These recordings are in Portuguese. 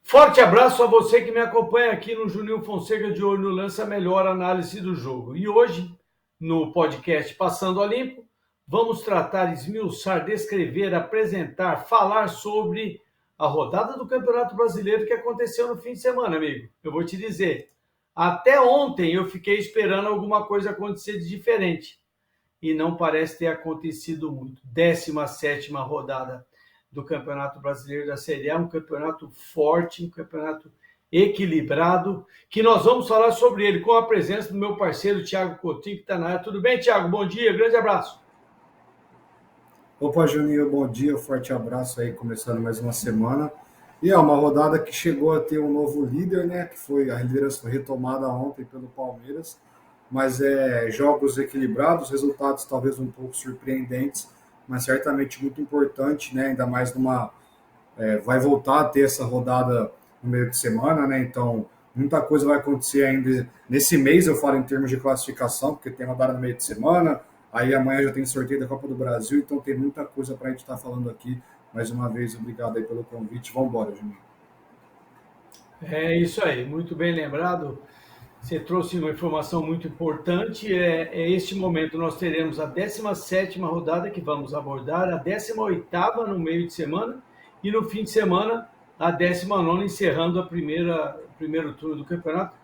Forte abraço a você que me acompanha aqui no Juninho Fonseca de Olho no Lance, a melhor análise do jogo. E hoje, no podcast Passando a Limpo, vamos tratar, esmiuçar, descrever, apresentar, falar sobre a rodada do Campeonato Brasileiro que aconteceu no fim de semana, amigo. Eu vou te dizer, até ontem eu fiquei esperando alguma coisa acontecer de diferente. E não parece ter acontecido muito. 17ª rodada do Campeonato Brasileiro da Série A, um campeonato forte, um campeonato equilibrado, que nós vamos falar sobre ele com a presença do meu parceiro Thiago Coutinho, que está na área. Tudo bem, Thiago? Bom dia, grande abraço. Opa, Juninho, bom dia, forte abraço aí, começando mais uma semana. E é uma rodada que chegou a ter um novo líder, né? Que foi a liderança foi retomada ontem pelo Palmeiras, mas jogos equilibrados, resultados talvez um pouco surpreendentes, mas certamente muito importante, né? Ainda mais vai voltar a ter essa rodada no meio de semana, né? Então muita coisa vai acontecer ainda nesse mês, eu falo em termos de classificação, porque tem rodada no meio de semana. Aí amanhã já tem sorteio da Copa do Brasil, então tem muita coisa para a gente estar falando aqui. Mais uma vez, obrigado aí pelo convite. Vamos embora, Juninho. É isso aí, muito bem lembrado. Você trouxe uma informação muito importante. Este momento nós teremos a 17ª rodada que vamos abordar, a 18ª no meio de semana e no fim de semana a 19ª encerrando o primeiro turno do campeonato,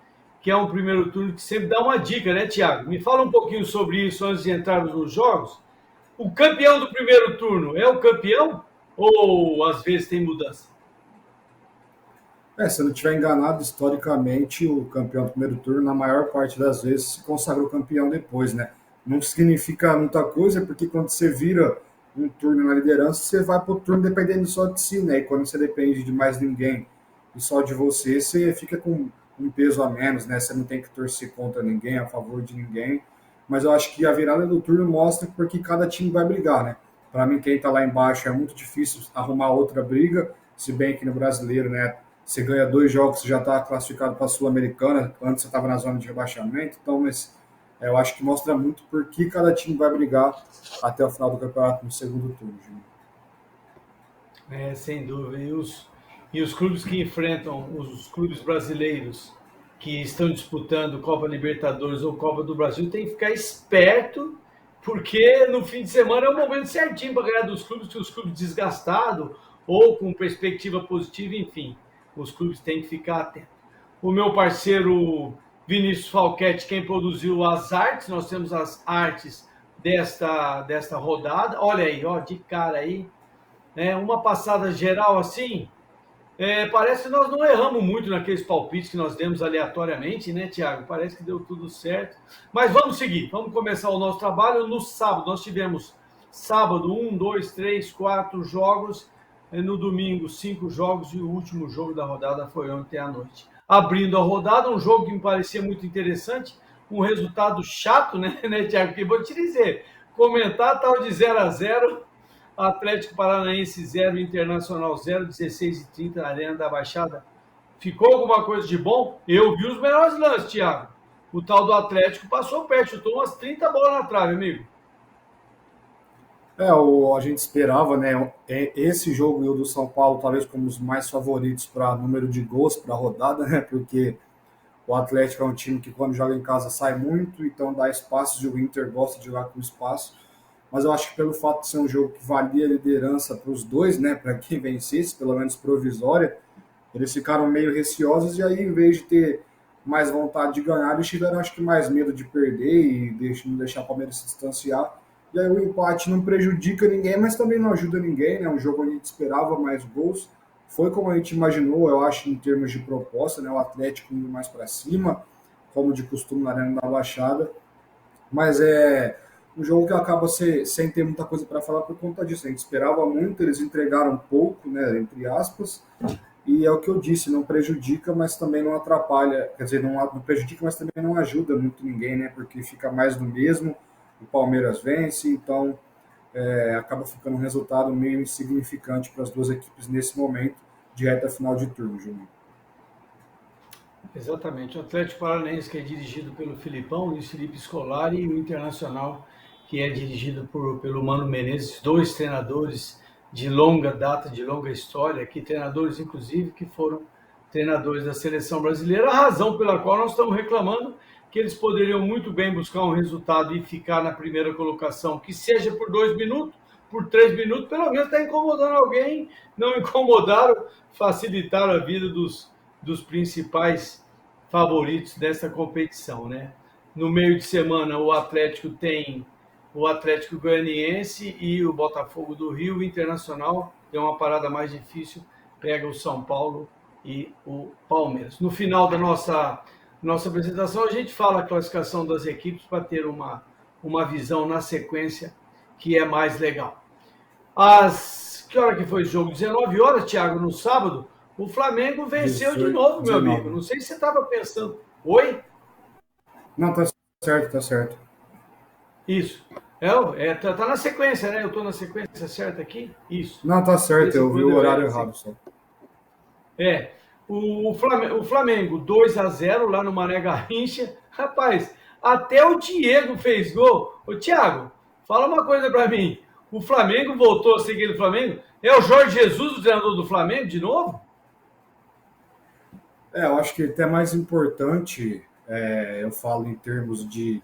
que é um primeiro turno que sempre dá uma dica, né, Thiago? Me fala um pouquinho sobre isso antes de entrarmos nos jogos. O campeão do primeiro turno é o campeão ou às vezes tem mudança? Se eu não estiver enganado, historicamente, o campeão do primeiro turno, na maior parte das vezes, se consagrou campeão depois, né? Não significa muita coisa, porque quando você vira um turno na liderança, você vai para o turno dependendo só de si, né? E quando você depende de mais ninguém e só de você, você fica com um peso a menos, né? Você não tem que torcer contra ninguém, a favor de ninguém. Mas eu acho que a virada do turno mostra porque cada time vai brigar, né? Para mim, quem está lá embaixo é muito difícil arrumar outra briga, se bem que no brasileiro, né? Você ganha 2 jogos, você já está classificado para a Sul-Americana, antes você estava na zona de rebaixamento, então mas, eu acho que mostra muito por que cada time vai brigar até o final do campeonato no segundo turno. Sem dúvida. E os clubes que enfrentam os clubes brasileiros que estão disputando Copa Libertadores ou Copa do Brasil têm que ficar esperto, porque no fim de semana é o momento certinho para ganhar dos clubes, que os clubes desgastados ou com perspectiva positiva, enfim, os clubes têm que ficar atentos. O meu parceiro Vinícius Falquete, quem produziu as artes, nós temos as artes desta rodada. Olha aí, ó, de cara aí, né? Uma passada geral assim, parece que nós não erramos muito naqueles palpites que nós demos aleatoriamente, né, Thiago? Parece que deu tudo certo. Mas vamos seguir, vamos começar o nosso trabalho. No sábado, nós tivemos sábado 4 jogos, no domingo 5 jogos e o último jogo da rodada foi ontem à noite. Abrindo a rodada, um jogo que me parecia muito interessante, um resultado chato, né Thiago? Que vou te dizer, comentar tal de 0-0. Atlético Paranaense 0, Internacional 0, 16h30 na Arena da Baixada. Ficou alguma coisa de bom? Eu vi os melhores lances, Thiago. O tal do Atlético passou perto, chutou umas 30 bolas na trave, amigo. A gente esperava, né? Esse jogo e o do São Paulo, talvez como os mais favoritos para número de gols para a rodada, né? Porque o Atlético é um time que, quando joga em casa, sai muito, então dá espaços e o Inter gosta de jogar com espaço. Mas eu acho que pelo fato de ser um jogo que valia a liderança para os dois, né? Para quem vencesse, pelo menos provisória, eles ficaram meio receosos e aí, em vez de ter mais vontade de ganhar, eles tiveram, acho que, mais medo de perder e não deixar o Palmeiras se distanciar. E aí o empate não prejudica ninguém, mas também não ajuda ninguém, né? Um jogo onde a gente esperava mais gols. Foi como a gente imaginou, eu acho, em termos de proposta, né? O Atlético indo mais para cima, como de costume na Arena da Baixada. Mas é um jogo que acaba sem ter muita coisa para falar por conta disso. A gente esperava muito, eles entregaram pouco, né? Entre aspas. E é o que eu disse, não prejudica, mas também não atrapalha. Quer dizer, não prejudica, mas também não ajuda muito ninguém, né? Porque fica mais do mesmo. O Palmeiras vence, então acaba ficando um resultado meio insignificante para as duas equipes nesse momento de reta final de turno, Júnior. Exatamente. O Atlético Paranaense, que é dirigido pelo Filipão, Luiz Felipe Scolari, e o Internacional, que é dirigido pelo Mano Menezes, dois treinadores de longa data, de longa história, que treinadores, inclusive, que foram treinadores da seleção brasileira, a razão pela qual nós estamos reclamando que eles poderiam muito bem buscar um resultado e ficar na primeira colocação, que seja por 2 minutos, por 3 minutos, pelo menos está incomodando alguém, não incomodaram, facilitaram a vida dos principais favoritos dessa competição, né? No meio de semana, o Atlético tem o Atlético Goianiense e o Botafogo do Rio. O Internacional tem uma parada mais difícil, pega o São Paulo e o Palmeiras. No final da nossa apresentação, a gente fala a classificação das equipes para ter uma visão na sequência que é mais legal. Que hora que foi o jogo? 19 horas, Thiago, no sábado, o Flamengo venceu 18, de novo, meu 19. Amigo. Não sei se você estava pensando. Oi? Não, tá certo, tá certo. Isso. Tá na sequência, né? Eu estou na sequência certa aqui? Isso. Não, tá certo, eu vi o horário errado só. O Flamengo 2-0 lá no Mané Garrincha. Rapaz, até o Diego fez gol. Ô, Thiago, fala uma coisa para mim. O Flamengo voltou a seguir o Flamengo? É o Jorge Jesus, o treinador do Flamengo, de novo? Eu acho que até mais importante, eu falo em termos de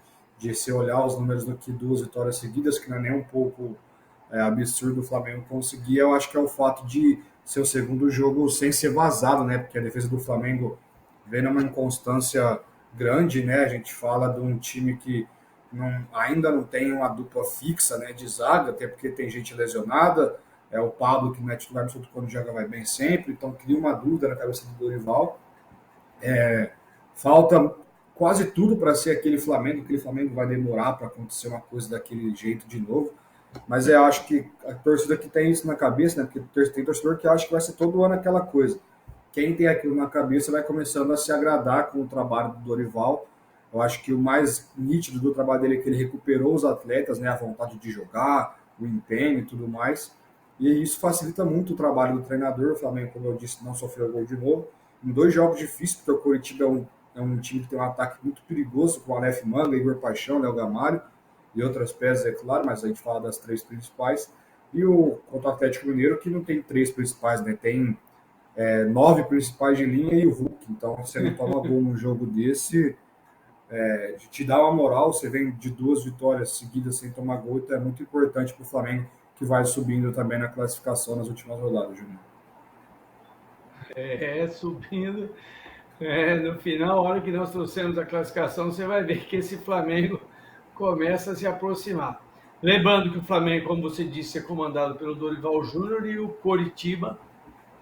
se olhar os números do que 2 vitórias seguidas, que não é nem um pouco absurdo o Flamengo conseguir, eu acho que é o fato de ser o segundo jogo sem ser vazado, né? Porque a defesa do Flamengo vem numa inconstância grande, né? A gente fala de um time que ainda não tem uma dupla fixa, né, de zaga, até porque tem gente lesionada, o Pablo que não é titular absoluto quando joga vai bem sempre, então cria uma dúvida na cabeça do Dorival. Falta quase tudo para ser aquele Flamengo vai demorar para acontecer uma coisa daquele jeito de novo, mas eu acho que a torcida que tem isso na cabeça, né, porque tem torcedor que acha que vai ser todo ano aquela coisa. Quem tem aquilo na cabeça vai começando a se agradar com o trabalho do Dorival. Eu acho que o mais nítido do trabalho dele é que ele recuperou os atletas, né, a vontade de jogar, o empenho e tudo mais. E isso facilita muito o trabalho do treinador. O Flamengo, como eu disse, não sofreu gol de novo. Em 2 jogos difíceis, porque o Coritiba é um time que tem um ataque muito perigoso, com o Aleph Manga, Igor Paixão, Léo Gamalho e outras peças, é claro, mas a gente fala das 3 principais. E contra o Atlético Mineiro, que não tem 3 principais, né, tem 9 principais de linha e o Hulk. Então, você não toma gol num jogo desse... te dá uma moral, você vem de 2 vitórias seguidas sem tomar gol, então é muito importante para o Flamengo, que vai subindo também na classificação nas últimas rodadas, Júnior. Subindo. No final, a hora que nós trouxemos a classificação, você vai ver que esse Flamengo começa a se aproximar. Lembrando que o Flamengo, como você disse, é comandado pelo Dorival Júnior e o Coritiba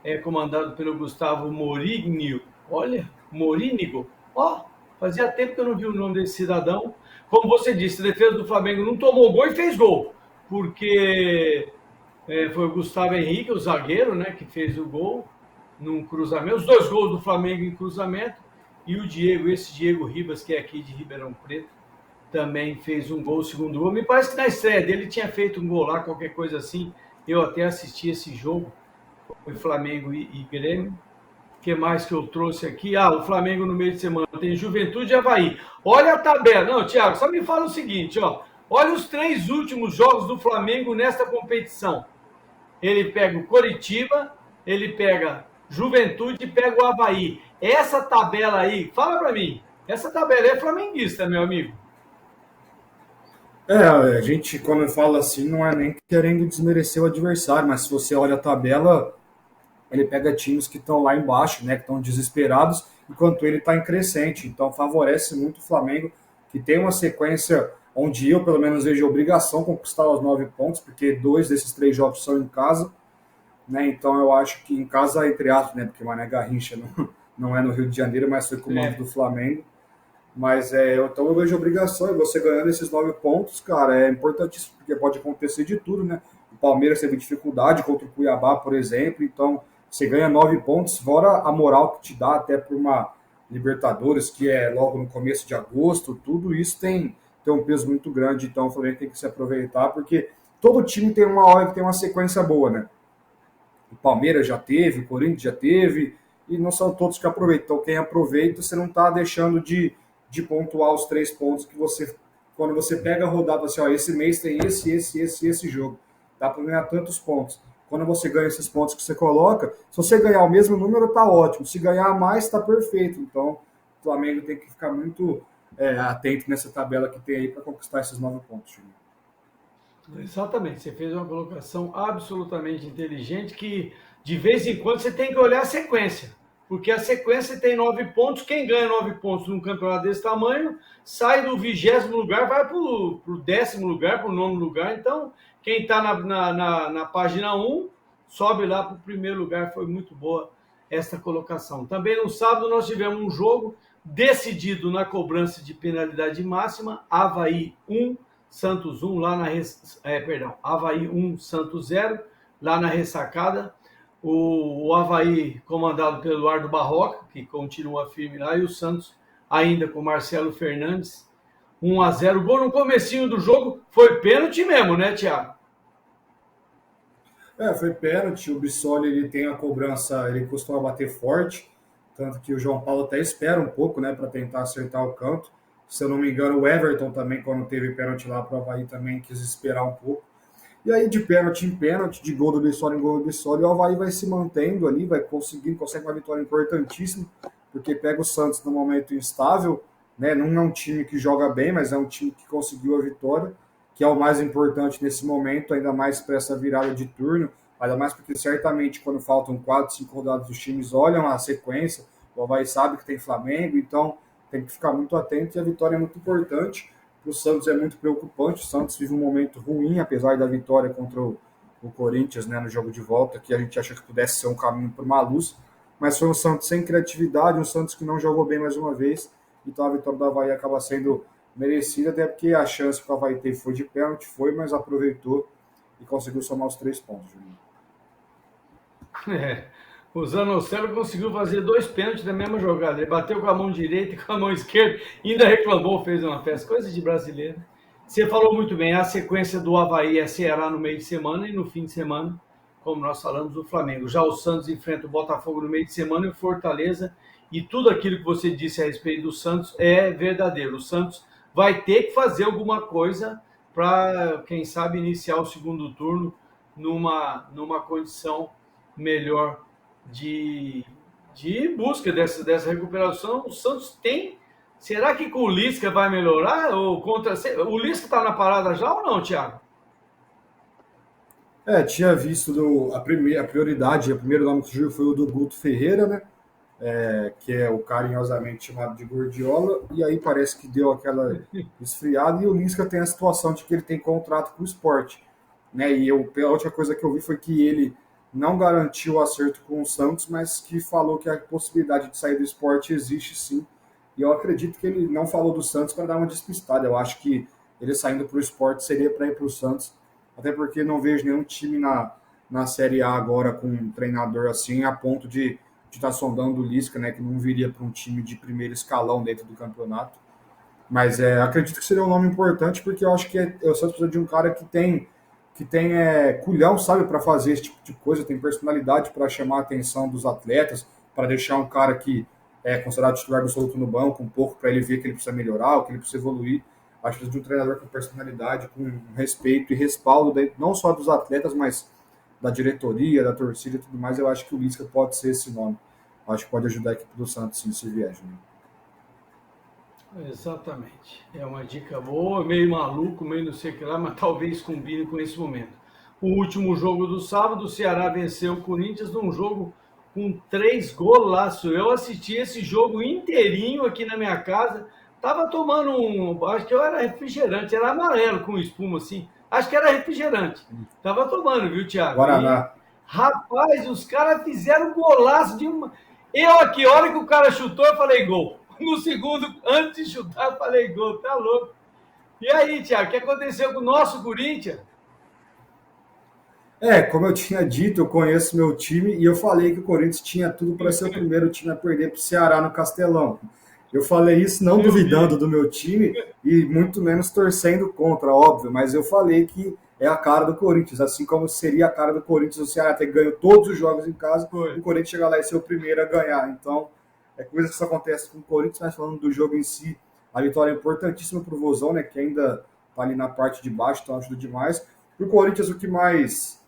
é comandado pelo Gustavo Morínigo. Olha, Morínigo. Fazia tempo que eu não vi o nome desse cidadão. Como você disse, a defesa do Flamengo não tomou gol e fez gol, porque foi o Gustavo Henrique, o zagueiro, né, que fez o gol num cruzamento. Os 2 gols do Flamengo em cruzamento. E o Diego Ribas, que é aqui de Ribeirão Preto, também fez um gol, o segundo gol. Me parece que na estreia dele tinha feito um gol lá, qualquer coisa assim. Eu até assisti esse jogo. Foi Flamengo e Grêmio. O que mais que eu trouxe aqui? O Flamengo no meio de semana tem Juventude e Avaí. Olha a tabela. Não, Thiago, só me fala o seguinte, olha os 3 últimos jogos do Flamengo nesta competição. Ele pega o Coritiba, ele pega Juventude e pega o Avaí. Essa tabela aí, fala pra mim, essa tabela é flamenguista, meu amigo. A gente, quando fala assim, não é nem querendo desmerecer o adversário, mas se você olha a tabela, ele pega times que estão lá embaixo, né, que estão desesperados, enquanto ele está em crescente. Então favorece muito o Flamengo, que tem uma sequência onde eu, pelo menos, vejo a obrigação de conquistar os 9 pontos, porque 2 desses 3 jogos são em casa, né? Então eu acho que em casa, entre aspas, né, porque Mané Garrincha não é no Rio de Janeiro, mas foi comando do Flamengo. Mas então eu vejo a obrigação, e você ganhando esses 9 pontos, cara, é importantíssimo, porque pode acontecer de tudo, né? O Palmeiras teve dificuldade contra o Cuiabá, por exemplo, então você ganha 9 pontos, fora a moral que te dá até por uma Libertadores, que é logo no começo de agosto, tudo isso tem um peso muito grande, então o Flamengo tem que se aproveitar, porque todo time tem uma hora que tem uma sequência boa, né? O Palmeiras já teve, o Corinthians já teve, e não são todos que aproveitam. Então quem aproveita, você não está deixando de pontuar os 3 pontos que você, quando você pega a rodada, assim, esse mês tem esse jogo, dá para ganhar tantos pontos. quando você ganha esses pontos que você coloca, se você ganhar o mesmo número, tá ótimo. Se ganhar mais, tá perfeito. Então, o Flamengo tem que ficar muito atento nessa tabela que tem aí para conquistar esses 9 pontos, Juninho. Exatamente, você fez uma colocação absolutamente inteligente que de vez em quando você tem que olhar a sequência, porque a sequência tem 9 pontos, quem ganha 9 pontos num campeonato desse tamanho sai do 20º lugar, vai para o 10º lugar, para o 9º lugar, então quem está na página 1 sobe lá para o primeiro lugar, foi muito boa esta colocação. Também no sábado nós tivemos um jogo decidido na cobrança de penalidade máxima, Avaí 1, Santos 1, lá na Avaí 1, Santos 0, lá na ressacada. O Avaí comandado pelo Eduardo Barroca, que continua firme lá, e o Santos ainda com Marcelo Fernandes, 1-0. Gol no comecinho do jogo, foi pênalti mesmo, né, Thiago? Foi pênalti, o Bissoli ele tem a cobrança, ele costuma bater forte, tanto que o João Paulo até espera um pouco, né, para tentar acertar o canto. Se eu não me engano, o Everton também, quando teve pênalti lá para o Avaí, também quis esperar um pouco. E aí, de pênalti em pênalti, de gol do Bissoli em gol do Bissoli, o Avaí vai se mantendo ali, consegue uma vitória importantíssima, porque pega o Santos num momento instável, né? Não é um time que joga bem, mas é um time que conseguiu a vitória, que é o mais importante nesse momento, ainda mais para essa virada de turno, ainda mais porque certamente quando faltam 4, 5 rodadas os times olham a sequência, o Avaí sabe que tem Flamengo, então tem que ficar muito atento e a vitória é muito importante. Para o Santos é muito preocupante, o Santos vive um momento ruim, apesar da vitória contra o Corinthians, né, no jogo de volta, que a gente acha que pudesse ser um caminho para uma luz, mas foi um Santos sem criatividade, um Santos que não jogou bem mais uma vez, então a vitória do Avaí acaba sendo merecida, até porque a chance que o Avaí teve foi de pênalti, mas aproveitou e conseguiu somar os 3 pontos, Juninho. O Zanocelo conseguiu fazer 2 pênaltis na mesma jogada. Ele bateu com a mão direita e com a mão esquerda, ainda reclamou, fez uma festa. Coisa de brasileiro. Você falou muito bem, a sequência do Avaí é Ceará no meio de semana e no fim de semana, como nós falamos, o Flamengo. Já o Santos enfrenta o Botafogo no meio de semana e o Fortaleza. E tudo aquilo que você disse a respeito do Santos é verdadeiro. O Santos vai ter que fazer alguma coisa para, quem sabe, iniciar o segundo turno numa condição melhor de busca dessa recuperação. O Santos tem. Será que com o Lisca vai melhorar? Ou contra. O Lisca está na parada já ou não, Thiago? Tinha visto a prioridade, o primeiro nome que surgiu foi o do Guto Ferreira, né? Que é o carinhosamente chamado de Gordiola, e aí parece que deu aquela esfriada, e o Lisca tem a situação de que ele tem contrato com o Sport, né? E a última coisa que eu vi foi que ele não garantiu o acerto com o Santos, mas que falou que a possibilidade de sair do Sport existe sim. E eu acredito que ele não falou do Santos para dar uma despistada. Eu acho que ele saindo para o Sport seria para ir para o Santos, até porque não vejo nenhum time na Série A agora com um treinador assim, a ponto de estar sondando o Lisca, né, que não viria para um time de primeiro escalão dentro do campeonato. Mas acredito que seria um nome importante, porque eu acho que o Santos precisa de um cara que tem culhão, sabe, para fazer esse tipo de coisa, tem personalidade para chamar a atenção dos atletas, para deixar um cara que é considerado titular absoluto no banco, um pouco para ele ver que ele precisa melhorar, que ele precisa evoluir. Acho que precisa de um treinador com personalidade, com respeito e respaldo, não só dos atletas, mas da diretoria, da torcida e tudo mais. Eu acho que o Lisca pode ser esse nome. Acho que pode ajudar a equipe do Santos, sim, se vier, Juninho. Exatamente. É uma dica boa, meio maluco, meio não sei o que lá, mas talvez combine com esse momento. O último jogo do sábado, o Ceará venceu o Corinthians num jogo com 3 golaços. Eu assisti esse jogo inteirinho aqui na minha casa. Tava tomando acho que eu era refrigerante, era amarelo com espuma assim. Acho que era refrigerante. Tava tomando, viu, Thiago? Guaraná. Rapaz, os caras fizeram golaço de uma. Eu aqui, a hora que o cara chutou, eu falei gol. No segundo, antes de chutar, eu falei gol, tá louco. E aí, Thiago, o que aconteceu com o nosso Corinthians? Como eu tinha dito, eu conheço meu time e eu falei que o Corinthians tinha tudo para ser o primeiro time a perder para o Ceará no Castelão. Eu falei isso não duvidando do meu time e muito menos torcendo contra, óbvio, mas eu falei que é a cara do Corinthians, assim como seria a cara do Corinthians o Ceará ter ganho todos os jogos em casa, o Corinthians chegar lá e ser o primeiro a ganhar. Então, é coisa que isso acontece com o Corinthians, mas falando do jogo em si, a vitória é importantíssima para o Vozão, né, que ainda está ali na parte de baixo, então ajuda demais. Para o Corinthians, o que mais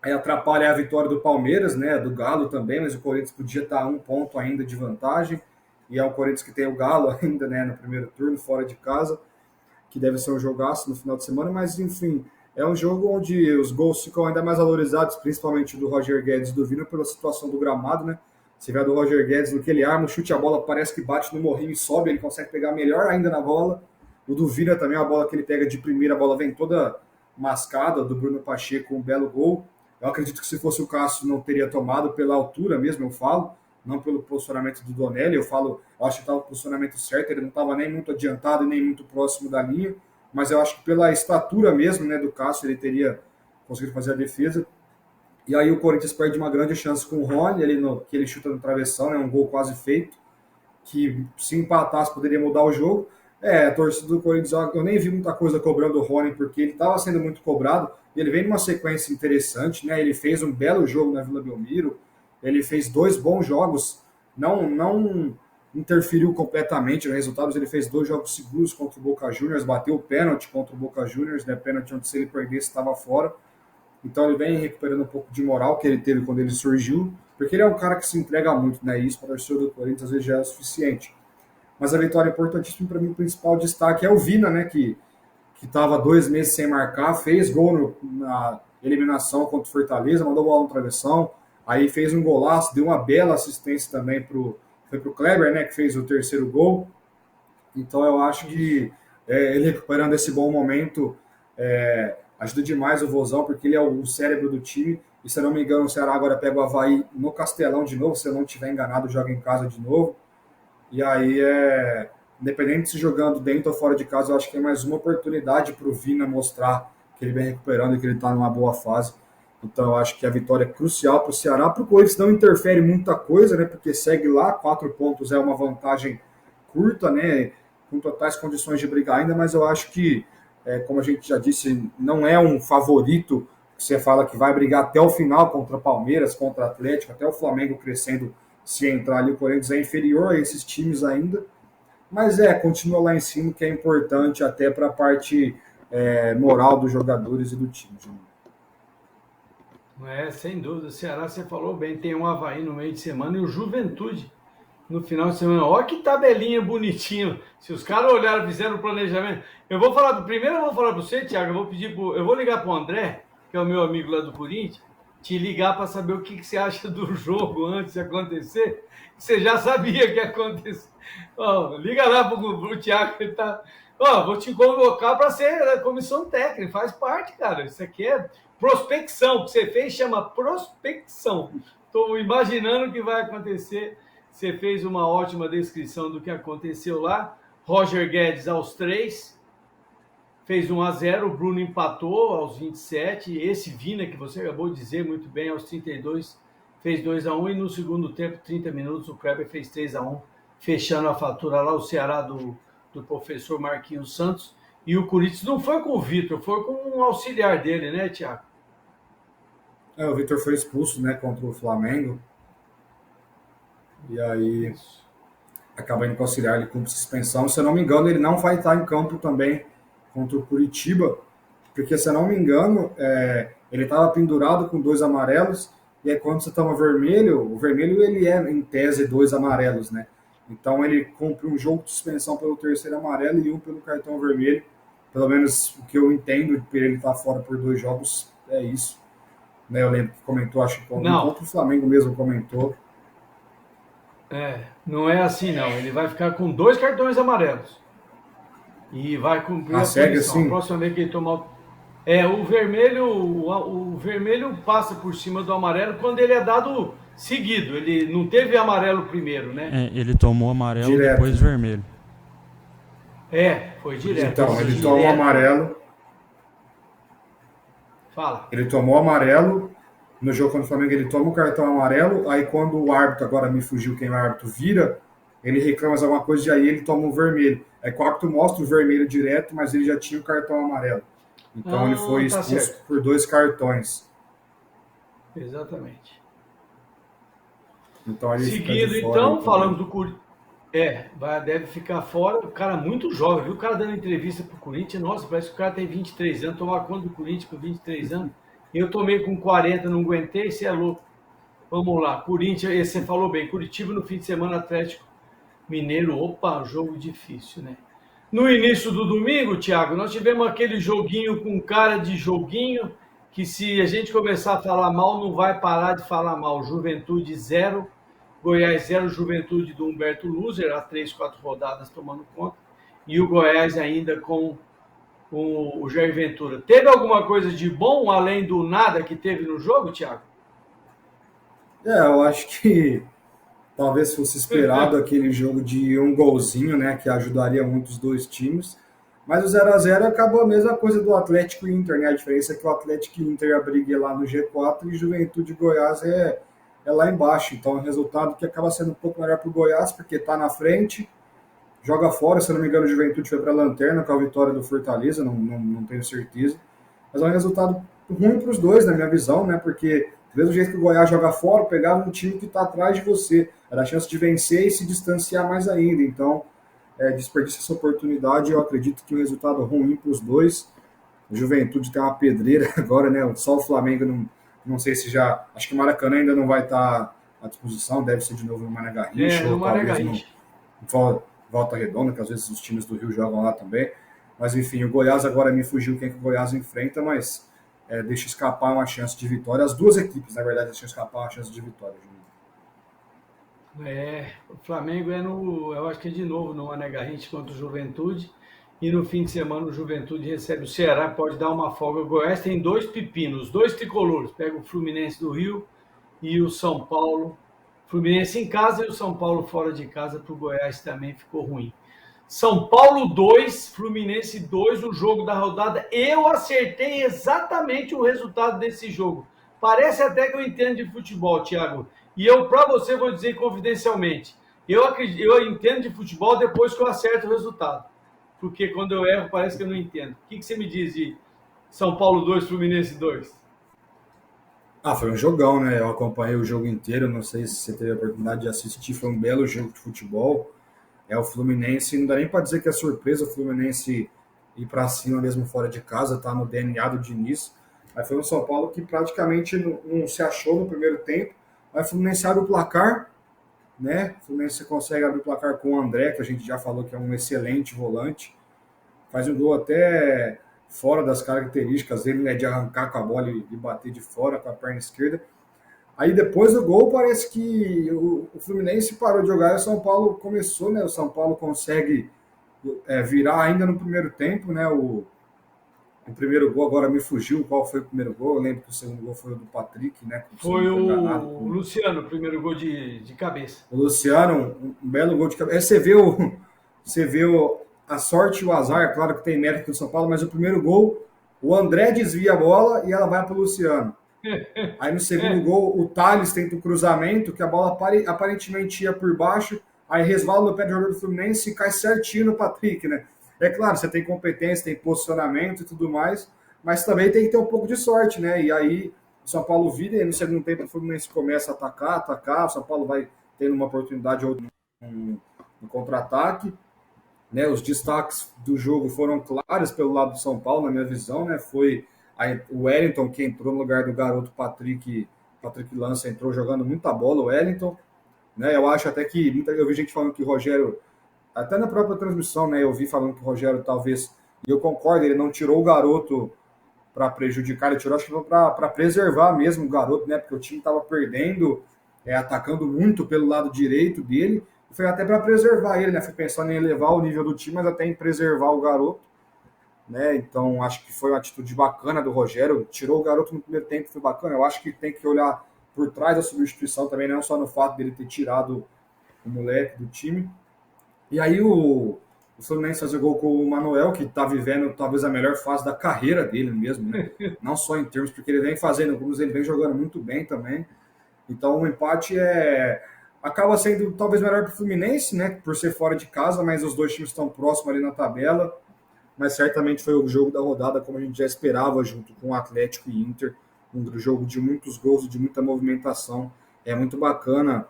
Aí atrapalha a vitória do Palmeiras, né? Do Galo também, mas o Corinthians podia estar 1 ponto ainda de vantagem. E é o Corinthians que tem o Galo ainda, né? No primeiro turno, fora de casa, que deve ser um jogaço no final de semana, mas enfim, é um jogo onde os gols ficam ainda mais valorizados, principalmente do Roger Guedes e do Vina, pela situação do gramado, né? Você vê do Roger Guedes, no que ele arma, chute a bola, parece que bate no morrinho e sobe, ele consegue pegar melhor ainda na bola. O do Vina também, a bola que ele pega de primeira, a bola vem toda mascada, do Bruno Pacheco, um belo gol. Eu acredito que se fosse o Cássio não teria tomado pela altura mesmo, eu falo, não pelo posicionamento do Donelli, eu acho que estava o posicionamento certo, ele não estava nem muito adiantado nem muito próximo da linha, mas eu acho que pela estatura mesmo, né, do Cássio, ele teria conseguido fazer a defesa. E aí o Corinthians perde uma grande chance com o Rony, que ele chuta no travessão, né, um gol quase feito, que se empatasse poderia mudar o jogo. A torcida do Corinthians, eu nem vi muita coisa cobrando o Rony, porque ele estava sendo muito cobrado, ele vem numa sequência interessante, né? Ele fez um belo jogo na Vila Belmiro, ele fez 2 bons jogos, não interferiu completamente no resultado, mas ele fez 2 jogos seguros contra o Boca Juniors, bateu o pênalti contra o Boca Juniors, né? Pênalti onde se ele perdesse estava fora. Então ele vem recuperando um pouco de moral que ele teve quando ele surgiu, porque ele é um cara que se entrega muito, né? E isso para o torcedor do Corinthians às vezes já é o suficiente. Mas a vitória importantíssima para mim, o principal destaque é o Vina, né? Que estava 2 meses sem marcar, fez gol na eliminação contra o Fortaleza, mandou bola no travessão, aí fez um golaço, deu uma bela assistência também foi pro Kleber, né? Que fez o terceiro gol. Então eu acho que ele recuperando esse bom momento ajuda demais o Vozão, porque ele é o cérebro do time. E se eu não me engano, o Ceará agora pega o Avaí no Castelão de novo, se eu não estiver enganado, joga em casa de novo. E aí, independente de se jogando dentro ou fora de casa, eu acho que é mais uma oportunidade para o Vina mostrar que ele vem recuperando e que ele está numa boa fase. Então, eu acho que a vitória é crucial para o Ceará. Para o Corinthians não interfere muita coisa, né? Porque segue lá, 4 pontos é uma vantagem curta, né? Com totais condições de brigar ainda, mas eu acho que, como a gente já disse, não é um favorito que você fala que vai brigar até o final contra Palmeiras, contra Atlético, até o Flamengo crescendo. Se entrar ali, o Corinthians é inferior a esses times ainda, mas continua lá em cima, que é importante até para a parte moral dos jogadores e do time. Sem dúvida. O Ceará, você falou bem, tem um Avaí no meio de semana e o Juventude no final de semana. Olha que tabelinha bonitinha. Se os caras olharam, fizeram o planejamento. Primeiro eu vou falar para você, Thiago, eu vou ligar para o André, que é o meu amigo lá do Corinthians, te ligar para saber o que você acha do jogo antes de acontecer. Você já sabia que ia acontecer. Liga lá para o Thiago, ele tá. Vou te convocar para ser da comissão técnica, faz parte, cara. Isso aqui é prospecção. O que você fez chama prospecção. Estou imaginando o que vai acontecer. Você fez uma ótima descrição do que aconteceu lá. Roger Guedes aos 3. Fez 1-0, o Bruno empatou aos 27. Esse Vina, que você acabou de dizer muito bem, aos 32, fez 2-1. E no segundo tempo, 30 minutos, o Kleber fez 3-1, fechando a fatura lá. O Ceará do professor Marquinhos Santos. E o Corinthians não foi com o Vitor, foi com um auxiliar dele, né, Thiago? O Vitor foi expulso, né, contra o Flamengo. E aí acaba indo com o auxiliar, ele cumpre suspensão. Se eu não me engano, ele não vai estar em campo também contra o Curitiba, porque, se eu não me engano, ele estava pendurado com 2 amarelos, e aí quando você toma vermelho, o vermelho ele é, em tese, 2 amarelos, né? Então ele cumpre um jogo de suspensão pelo terceiro amarelo e um pelo cartão vermelho. Pelo menos o que eu entendo, por ele estar fora por 2 jogos, é isso. Né? Eu lembro que comentou, acho que contra o Flamengo mesmo comentou. Não é assim não, ele vai ficar com 2 cartões amarelos. E vai cumprir a punição. Assim? A próxima vez que ele tomar. O vermelho passa por cima do amarelo quando ele é dado seguido. Ele não teve amarelo primeiro, né? Ele tomou amarelo direto. Depois vermelho. Foi direto. Então, ele tomou amarelo. Fala. Ele tomou amarelo. No jogo contra o Flamengo, ele toma o cartão amarelo. Aí, quando o árbitro, agora me fugiu quem é o árbitro, vira, ele reclama de alguma coisa e aí ele toma o vermelho. Aí o árbitro mostra o vermelho direto, mas ele já tinha o cartão amarelo. Então ele foi expulso por 2 cartões. Exatamente. Então, ele seguido, então, falando do Corinthians. Deve ficar fora. O cara muito jovem, viu? O cara dando entrevista pro Corinthians. Nossa, parece que o cara tem 23 anos. Tomar conta do Corinthians com 23 anos. Eu tomei com 40, não aguentei, você é louco. Vamos lá, Corinthians, esse você falou bem, Curitiba no fim de semana, Atlético Mineiro, opa, jogo difícil, né? No início do domingo, Thiago, nós tivemos aquele joguinho com cara de joguinho, que se a gente começar a falar mal, não vai parar de falar mal. Juventude 0, Goiás 0, Juventude do Humberto Loser, há 3, 4 rodadas tomando conta, e o Goiás ainda com o Jair Ventura. Teve alguma coisa de bom, além do nada que teve no jogo, Thiago? Eu acho que talvez fosse esperado aquele jogo de um golzinho, né, que ajudaria muito os dois times. Mas o 0-0 acabou a mesma coisa do Atlético e Inter, né? A diferença é que o Atlético e Inter abriga lá no G4 e Juventude e Goiás é lá embaixo. Então é um resultado que acaba sendo um pouco melhor para o Goiás, porque está na frente, joga fora, se eu não me engano, o Juventude foi para a lanterna com a vitória do Fortaleza, não tenho certeza. Mas é um resultado ruim para os dois, na minha visão, né? Porque do mesmo jeito que o Goiás joga fora, pegava um time que está atrás de você. Era a chance de vencer e se distanciar mais ainda. Então, desperdiça essa oportunidade. Eu acredito que um resultado ruim para os dois. O Juventude tem uma pedreira agora, né? Só o Flamengo, não sei se já. Acho que o Maracanã ainda não vai estar à disposição, deve ser de novo no Mané Garrincha, No ou Mané talvez Garrincha. no Volta Redonda, que às vezes os times do Rio jogam lá também. Mas enfim, o Goiás agora me fugiu quem que o Goiás enfrenta, mas deixa escapar uma chance de vitória. As duas equipes, na verdade, deixam escapar uma chance de vitória. O Flamengo eu acho que é de novo no Mané Garrincha contra o Juventude. E no fim de semana o Juventude recebe o Ceará, pode dar uma folga. O Goiás tem 2 pepinos, 2 tricolores. Pega o Fluminense do Rio e o São Paulo. Fluminense em casa e o São Paulo fora de casa, para o Goiás também ficou ruim. São Paulo 2, Fluminense 2, o jogo da rodada. Eu acertei exatamente o resultado desse jogo. Parece até que eu entendo de futebol, Thiago. E eu, para você, vou dizer confidencialmente. Eu entendo de futebol depois que eu acerto o resultado. Porque quando eu erro, parece que eu não entendo. O que você me diz de São Paulo 2, Fluminense 2? Foi um jogão, né? Eu acompanhei o jogo inteiro, não sei se você teve a oportunidade de assistir, foi um belo jogo de futebol. O Fluminense, não dá nem para dizer que é surpresa o Fluminense ir para cima mesmo fora de casa, tá no DNA do Diniz. Mas foi um São Paulo que praticamente não se achou no primeiro tempo. Aí o Fluminense abre o placar, né? O Fluminense consegue abrir o placar com o André, que a gente já falou que é um excelente volante. Faz um gol até fora das características dele, né? De arrancar com a bola e bater de fora com a perna esquerda. Aí depois do gol parece que o Fluminense parou de jogar e o São Paulo começou, né? O São Paulo consegue virar ainda no primeiro tempo, né? O primeiro gol agora me fugiu qual foi o primeiro gol. Eu lembro que o segundo gol foi o do Patrick, né? Foi o Luciano, o primeiro gol de cabeça. O Luciano, um belo gol de cabeça. Você vê a sorte e o azar, claro que tem mérito do São Paulo, mas o primeiro gol, o André desvia a bola e ela vai para o Luciano. Aí no segundo gol, o Thales tenta um cruzamento, que a bola aparentemente ia por baixo, aí resvala no pé do jogador do Fluminense e cai certinho no Patrick, né? É claro, você tem competência, tem posicionamento e tudo mais, mas também tem que ter um pouco de sorte, né? E aí o São Paulo vira e no segundo tempo o Fluminense começa a atacar, o São Paulo vai tendo uma oportunidade ou no contra-ataque, né? Os destaques do jogo foram claros pelo lado do São Paulo, na minha visão, né? Foi o Wellington, que entrou no lugar do garoto Patrick Lança, entrou jogando muita bola, o Wellington, né? Eu acho até que, eu vi gente falando que o Rogério, até na própria transmissão, né? Eu vi falando que o Rogério talvez, e eu concordo, ele não tirou o garoto para prejudicar, ele tirou acho que para preservar mesmo o garoto, né? Porque o time estava perdendo, atacando muito pelo lado direito dele, e foi até para preservar ele, né? Foi pensando em elevar o nível do time, mas até em preservar o garoto. Né? Então, acho que foi uma atitude bacana do Rogério. Tirou o garoto no primeiro tempo, foi bacana. Eu acho que tem que olhar por trás da substituição também, não só no fato dele ter tirado o moleque do time. E aí o Fluminense faz o gol com o Manuel, que está vivendo talvez a melhor fase da carreira dele mesmo, né? Não só em termos, porque ele vem fazendo gols, ele vem jogando muito bem também. Então, o empate acaba sendo talvez melhor para o Fluminense, né? Por ser fora de casa, mas os dois times estão próximos ali na tabela. Mas certamente foi o jogo da rodada, como a gente já esperava, junto com o Atlético e Inter, um jogo de muitos gols, de muita movimentação. É muito bacana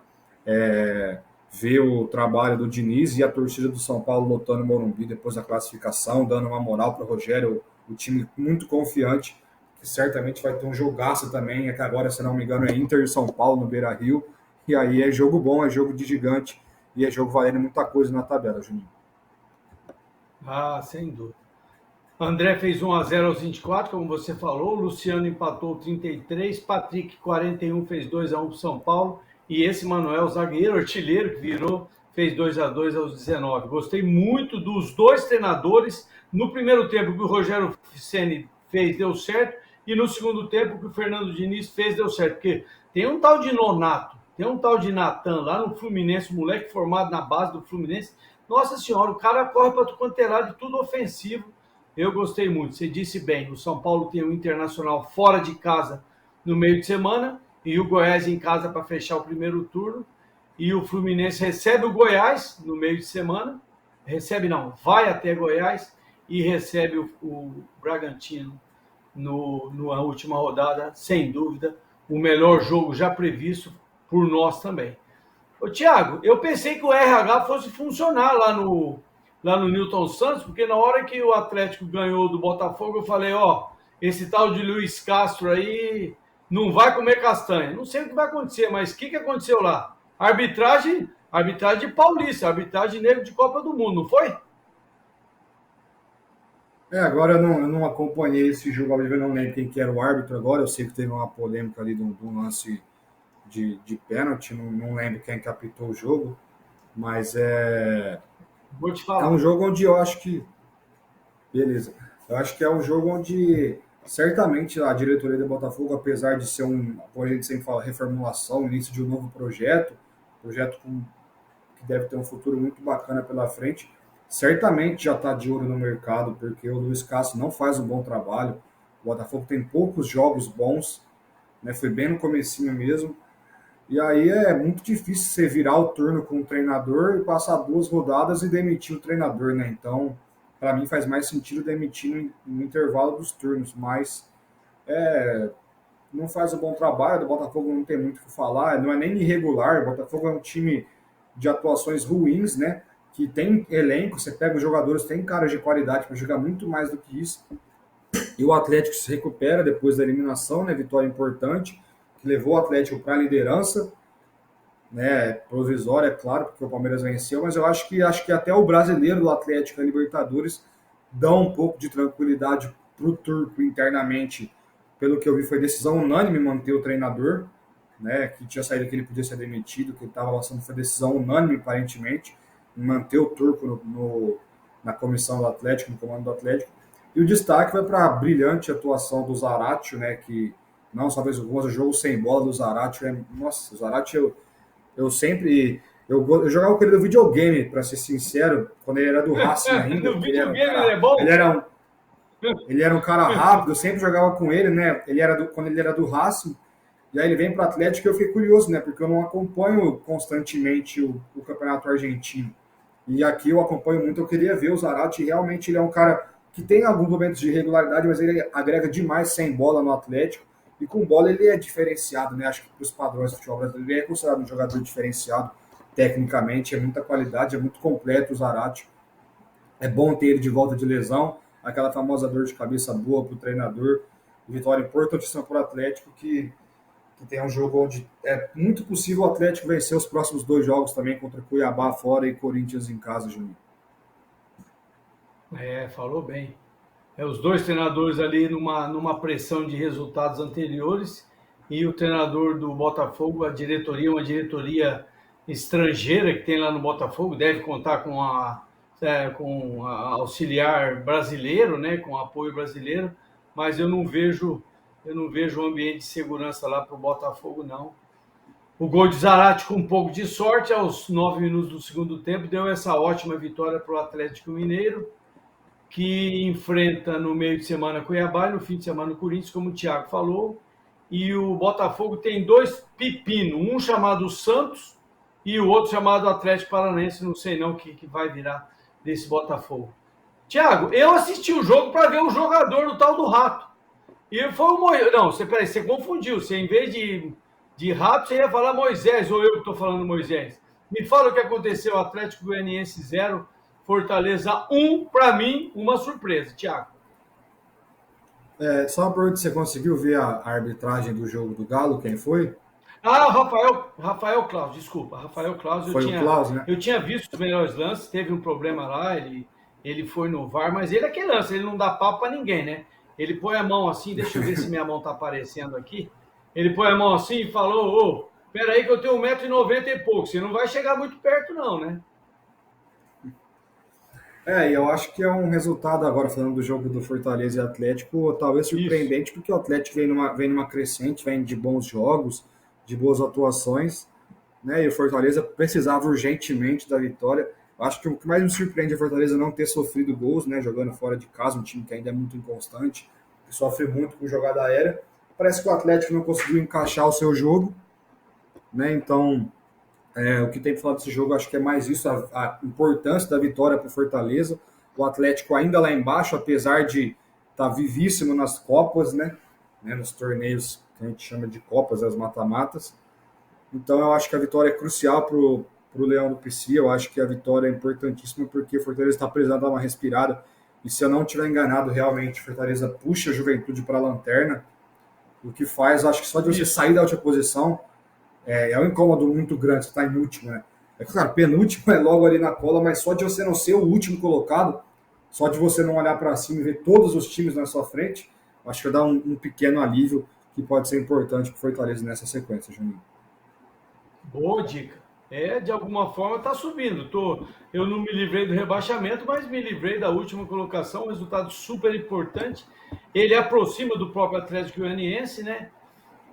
ver o trabalho do Diniz e a torcida do São Paulo lotando o Morumbi depois da classificação, dando uma moral para o Rogério, o time muito confiante, que certamente vai ter um jogaço também, é que agora, se não me engano, é Inter e São Paulo no Beira-Rio, e aí é jogo bom, é jogo de gigante, e é jogo valendo muita coisa na tabela, Juninho. Ah, sem dúvida. André fez 1-0 aos 24, como você falou. Luciano empatou 33. Patrick, 41, fez 2-1 para São Paulo. E esse Manuel, zagueiro, artilheiro, que virou, fez 2-2 aos 19. Gostei muito dos dois treinadores. No primeiro tempo, que o Rogério Ceni fez, deu certo. E no segundo tempo, que o Fernando Diniz fez, deu certo. Porque tem um tal de Nonato, tem um tal de Natan lá no Fluminense, moleque formado na base do Fluminense. Nossa Senhora, o cara corre para quanto é lado, tudo ofensivo. Eu gostei muito. Você disse bem, o São Paulo tem o Internacional fora de casa no meio de semana e o Goiás em casa para fechar o primeiro turno. E o Fluminense recebe o Goiás no meio de semana. Recebe não, vai até Goiás e recebe o Bragantino na última rodada, sem dúvida. O melhor jogo já previsto por nós também. Ô, Thiago, eu pensei que o RH fosse funcionar lá no Newton Santos, porque na hora que o Atlético ganhou do Botafogo, eu falei, ó, esse tal de Luiz Castro aí não vai comer castanha. Não sei o que vai acontecer, mas o que aconteceu lá? Arbitragem paulista, arbitragem negro de Copa do Mundo, não foi? Agora eu não acompanhei esse jogo, eu não lembro quem que era o árbitro agora, eu sei que teve uma polêmica ali de um lance de pênalti, não lembro quem que apitou o jogo, mas Vou te falar. É um jogo onde eu acho que... Beleza. Eu acho que é um jogo onde certamente a diretoria do Botafogo, apesar de ser como a gente sempre fala, reformulação, início de um novo projeto que deve ter um futuro muito bacana pela frente, certamente já está de olho no mercado, porque o Luiz Castro não faz um bom trabalho. O Botafogo tem poucos jogos bons, né? Foi bem no comecinho mesmo. E aí é muito difícil você virar o turno com o treinador e passar 2 rodadas e demitir o treinador, né? Então, para mim faz mais sentido demitir no intervalo dos turnos, mas não faz um bom trabalho, o Botafogo não tem muito o que falar, não é nem irregular, o Botafogo é um time de atuações ruins, né? Que tem elenco, você pega os jogadores, tem caras de qualidade para jogar muito mais do que isso. E o Atlético se recupera depois da eliminação, né? Vitória importante, que levou o Atlético para a liderança, né? Provisória, é claro, porque o Palmeiras venceu, mas eu acho que até o brasileiro do Atlético e a Libertadores dão um pouco de tranquilidade para o turco internamente. Pelo que eu vi, foi decisão unânime manter o treinador, né? Que tinha saído que ele podia ser demitido, que ele estava passando, foi decisão unânime, aparentemente, manter o turco na comissão do Atlético, no comando do Atlético. E o destaque vai para a brilhante atuação do Zaratio, né? Que não só fez o jogo sem bola do Zaratio. Nossa, o Zaratio, eu sempre... Eu jogava com ele no videogame, para ser sincero, quando ele era do Racing ainda. No videogame ele é bom? Ele era um cara rápido, eu sempre jogava com ele, né? Quando ele era do Racing, e aí ele vem para o Atlético e eu fiquei curioso, né? Porque eu não acompanho constantemente o campeonato argentino. E aqui eu acompanho muito, eu queria ver o Zarate, realmente ele é um cara que tem alguns momentos de irregularidade, mas ele agrega demais sem bola no Atlético, e com bola ele é diferenciado, né? Acho que para os padrões do futebol brasileiro ele é considerado um jogador diferenciado tecnicamente, é muita qualidade, é muito completo o Zarate. É bom ter ele de volta de lesão, aquela famosa dor de cabeça boa para o treinador, vitória importantíssima para o Atlético, que tem um jogo onde é muito possível o Atlético vencer os próximos 2 jogos também, contra Cuiabá fora e Corinthians em casa, Juninho. Falou bem. Os dois treinadores ali numa pressão de resultados anteriores, e o treinador do Botafogo, a diretoria, uma diretoria estrangeira que tem lá no Botafogo, deve contar com a auxiliar brasileiro, né, com apoio brasileiro, mas eu não vejo um ambiente de segurança lá para o Botafogo, não. O gol de Zarate, com um pouco de sorte, aos 9 minutos do segundo tempo, deu essa ótima vitória para o Atlético Mineiro, que enfrenta no meio de semana Cuiabá e no fim de semana o Corinthians, como o Thiago falou. E o Botafogo tem 2 pepinos, um chamado Santos e o outro chamado Atlético Paranaense, não sei não o que vai virar desse Botafogo. Thiago, eu assisti o jogo para ver o jogador do tal do Rato. E foi o Moisés. Não, você confundiu. Você, em vez de Rato, você ia falar Moisés, ou eu que estou falando Moisés. Me fala o que aconteceu: Atlético Goianiense 0, Fortaleza 1, para mim, uma surpresa, Thiago. Só uma pergunta, você conseguiu ver a arbitragem do jogo do Galo? Quem foi? Ah, o Rafael Claus, desculpa. Rafael Claus, Foi o Klaus, né? eu tinha visto os melhores lances, teve um problema lá, ele foi no VAR, mas ele é aquele lance, ele não dá papo para ninguém, né? Ele põe a mão assim, deixa eu ver se minha mão tá aparecendo aqui. Ele põe a mão assim e falou: ô, peraí que eu tenho 1,90 m e pouco, você não vai chegar muito perto, não, né? E eu acho que é um resultado, agora falando do jogo do Fortaleza e Atlético, talvez Isso. surpreendente, porque o Atlético vem numa crescente, vem de bons jogos, de boas atuações, né? E o Fortaleza precisava urgentemente da vitória. Acho que o que mais me surpreende é o Fortaleza não ter sofrido gols, né? Jogando fora de casa, um time que ainda é muito inconstante, que sofre muito com jogada aérea. Parece que o Atlético não conseguiu encaixar o seu jogo, né? Então, o que tem para falar desse jogo, acho que é mais isso, a importância da vitória para o Fortaleza. O Atlético ainda lá embaixo, apesar de estar vivíssimo nas Copas, né? Nos torneios que a gente chama de Copas, as mata-matas. Então eu acho que a vitória é crucial para o Leão do Pici. Eu acho que a vitória é importantíssima porque o Fortaleza está precisando dar uma respirada. E se eu não estiver enganado, realmente, Fortaleza puxa a Juventude para a lanterna. O que faz, acho que só de você Isso. sair da última posição um incômodo muito grande, você está em último, né? Claro, penúltimo é logo ali na cola, mas só de você não ser o último colocado, só de você não olhar para cima e ver todos os times na sua frente, acho que dá um pequeno alívio que pode ser importante para o Fortaleza nessa sequência, Juninho. Boa dica. De alguma forma está subindo. Eu não me livrei do rebaixamento, mas me livrei da última colocação, um resultado super importante. Ele aproxima do próprio Atlético Goianiense, né?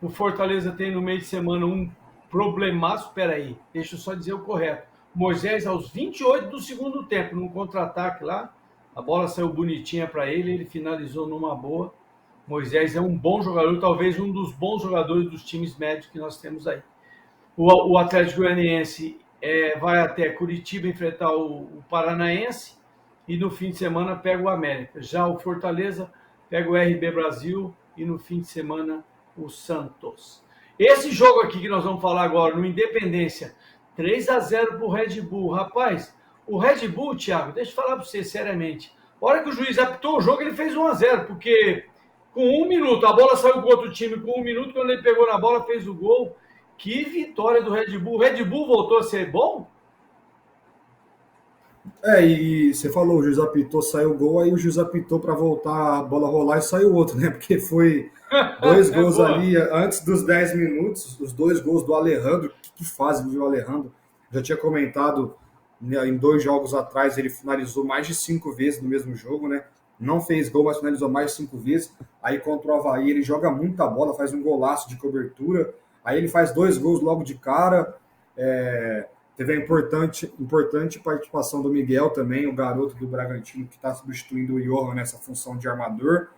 O Fortaleza tem no meio de semana um problemaço. Peraí, deixa eu só dizer o correto. Moisés, aos 28 do segundo tempo, num contra-ataque lá, a bola saiu bonitinha para ele finalizou numa boa. Moisés é um bom jogador, talvez um dos bons jogadores dos times médios que nós temos aí. O Atlético Goianiense vai até Curitiba enfrentar o Paranaense e no fim de semana pega o América. Já o Fortaleza pega o RB Brasil e no fim de semana o Santos. Esse jogo aqui que nós vamos falar agora, no Independência, 3-0 para o Red Bull. Rapaz, o Red Bull, Thiago, deixa eu falar para você seriamente. A hora que o juiz apitou o jogo, ele fez 1-0, porque com 1 minuto, a bola saiu com o outro time, com 1 minuto, quando ele pegou na bola, fez o gol. Que vitória do Red Bull. O Red Bull voltou a ser bom? E você falou, o juiz apitou, saiu o gol, aí o juiz apitou para voltar a bola rolar e saiu outro, né? Porque foi dois É gols boa. ali antes dos 10 minutos, os dois gols do Alejandro. Que fase viu o Alejandro? Já tinha comentado, né, em 2 jogos atrás, ele finalizou mais de 5 vezes no mesmo jogo, né? Não fez gol, mas finalizou mais de 5 vezes. Aí contra o Avaí, ele joga muita bola, faz um golaço de cobertura. Aí ele faz 2 gols logo de cara. Teve a importante participação do Miguel também, o garoto do Bragantino que está substituindo o Johan nessa função de armador,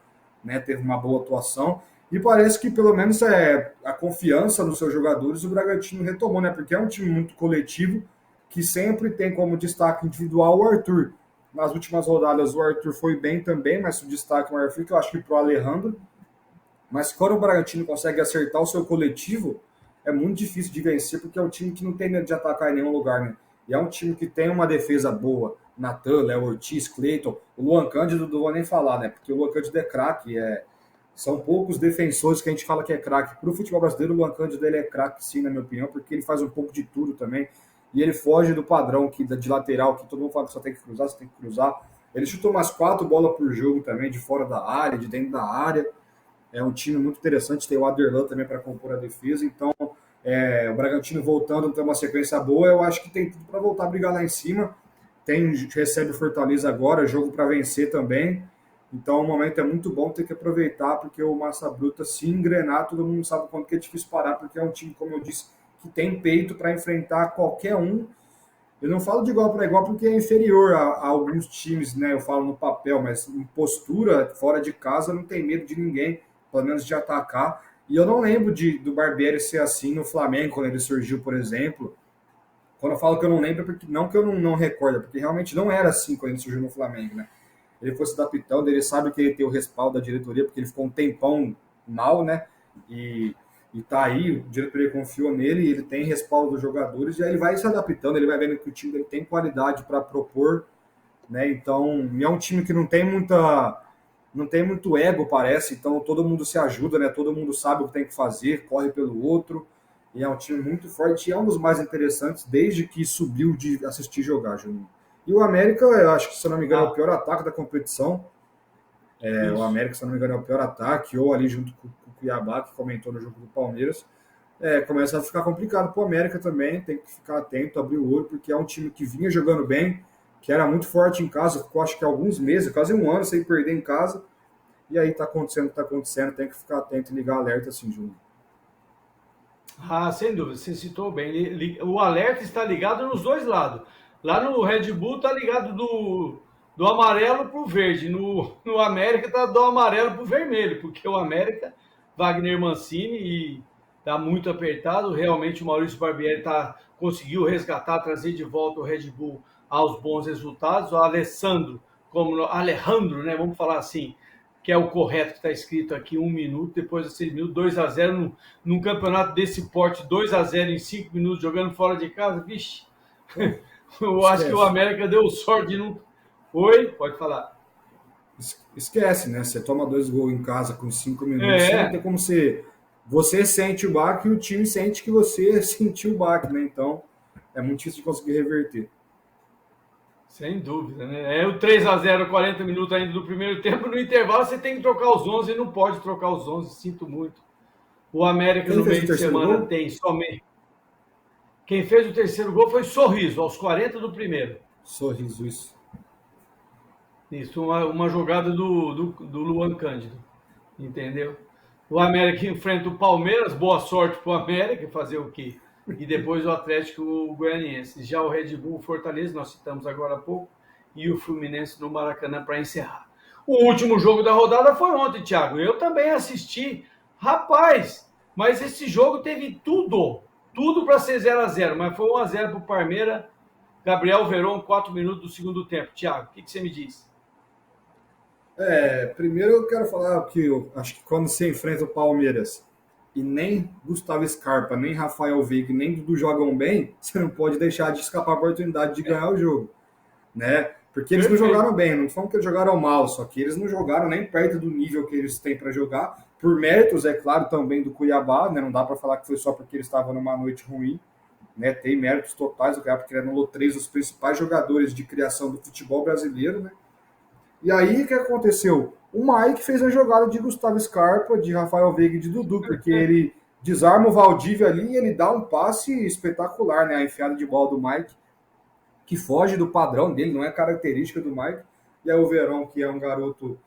né? Teve uma boa atuação. E parece que pelo menos a confiança nos seus jogadores o Bragantino retomou, né? Porque é um time muito coletivo que sempre tem como destaque individual o Arthur. Nas últimas rodadas o Arthur foi bem também, mas o destaque maior fica, eu acho que para o Alejandro. Mas quando o Bragantino consegue acertar o seu coletivo, é muito difícil de vencer, porque é um time que não tem medo de atacar em nenhum lugar, né? E é um time que tem uma defesa boa. Natan, Léo Ortiz, Cleiton, o Luan Cândido, não vou nem falar, né? Porque o Luan Cândido é craque, são poucos defensores que a gente fala que é craque. Para o futebol brasileiro, o Luan Cândido ele é craque, sim, na minha opinião, porque ele faz um pouco de tudo também. E ele foge do padrão de lateral, que todo mundo fala que só tem que cruzar, você tem que cruzar. Ele chutou umas 4 bolas por jogo também, de fora da área, de dentro da área. É um time muito interessante, tem o Aderlan também para compor a defesa, então o Bragantino voltando a ter uma sequência boa, eu acho que tem tudo para voltar a brigar lá em cima. Recebe o Fortaleza agora, jogo para vencer também, então o momento é muito bom, tem que aproveitar, porque o Massa Bruta, se engrenar, todo mundo sabe quanto que é difícil parar, porque é um time, como eu disse, que tem peito para enfrentar qualquer um. Eu não falo de igual para igual porque é inferior a alguns times, né? Eu falo no papel, mas em postura, fora de casa, não tem medo de ninguém, pelo menos de atacar. E eu não lembro do Barbieri ser assim no Flamengo, quando ele surgiu, por exemplo. Quando eu falo que eu não lembro, porque não que eu não recordo, porque realmente não era assim quando ele surgiu no Flamengo, né? Ele foi se adaptando, ele sabe que ele tem o respaldo da diretoria, porque ele ficou um tempão mal, né? E tá aí, a diretoria confiou nele, ele tem respaldo dos jogadores, e aí ele vai se adaptando, ele vai vendo que o time dele tem qualidade para propor, né? Então, é um time que não tem não tem muito ego, parece, então todo mundo se ajuda, né? Todo mundo sabe o que tem que fazer, corre pelo outro, e é um time muito forte, e é um dos mais interessantes desde que subiu de assistir jogar, Juninho. E o América, eu acho que, se eu não me engano, é o pior ataque da competição. O América, se eu não me engano, é o pior ataque, ou ali junto com o Cuiabá, que comentou no jogo do Palmeiras. Começa a ficar complicado para o América também, tem que ficar atento, abrir o olho, porque é um time que vinha jogando bem, que era muito forte em casa, ficou acho que alguns meses, quase um ano sem perder em casa, e aí tá acontecendo o que tá acontecendo, tem que ficar atento e ligar alerta assim, Júnior. Sem dúvida, você citou bem. O alerta está ligado nos dois lados. Lá no Red Bull está ligado do amarelo para o verde. No América está do amarelo para o vermelho, porque o América, Wagner Mancini, e está muito apertado. Realmente o Maurício Barbieri conseguiu resgatar, trazer de volta o Red Bull aos bons resultados. O Alejandro, né, vamos falar assim, que é o correto que está escrito aqui, 1 minuto, depois de 6 minutos, 2-0 num campeonato desse porte, 2-0 em 5 minutos, jogando fora de casa, vixe, eu acho que o América deu sorte de não... Oi? Pode falar. Esquece, né? Você toma 2 gols em casa com 5 minutos, não tem como ser... Você sente o baque e o time sente que você sentiu o baque, né? Então, é muito difícil de conseguir reverter. Sem dúvida, né? É o 3-0, 40 minutos ainda do primeiro tempo. No intervalo você tem que trocar os 11 e não pode trocar os 11, sinto muito. O América no meio de semana tem somente... Quem fez o terceiro gol foi Sorriso, aos 40 do primeiro. Sorriso, isso. Isso, uma jogada do Luan Cândido, entendeu? O América enfrenta o Palmeiras, boa sorte para o América, fazer o quê? E depois o Atlético Goianiense. Já o Red Bull, Fortaleza, nós citamos agora há pouco, e o Fluminense no Maracanã para encerrar. O último jogo da rodada foi ontem, Thiago. Eu também assisti. Rapaz, mas esse jogo teve tudo para ser 0-0, mas foi 1-0 para o Palmeiras. Gabriel Veron, 4 minutos do segundo tempo. Thiago, o que você me diz? Primeiro eu quero falar que eu acho que quando você enfrenta o Palmeiras e nem Gustavo Scarpa, nem Rafael Veiga, nem Dudu jogam bem, você não pode deixar de escapar a oportunidade de ganhar o jogo, né? Porque eles não jogaram bem, não falam que eles jogaram mal, só que eles não jogaram nem perto do nível que eles têm para jogar, por méritos, é claro, também do Cuiabá, né? Não dá para falar que foi só porque eles estavam numa noite ruim, né? Tem méritos totais do Cuiabá, porque ele anulou 3 dos principais jogadores de criação do futebol brasileiro, né? E aí, o que aconteceu? O Mike fez a jogada de Gustavo Scarpa, de Rafael Veiga e de Dudu, porque ele desarma o Valdívia ali e ele dá um passe espetacular, né? A enfiada de bola do Mike, que foge do padrão dele, não é característica do Mike. E aí o Verón, que é um garoto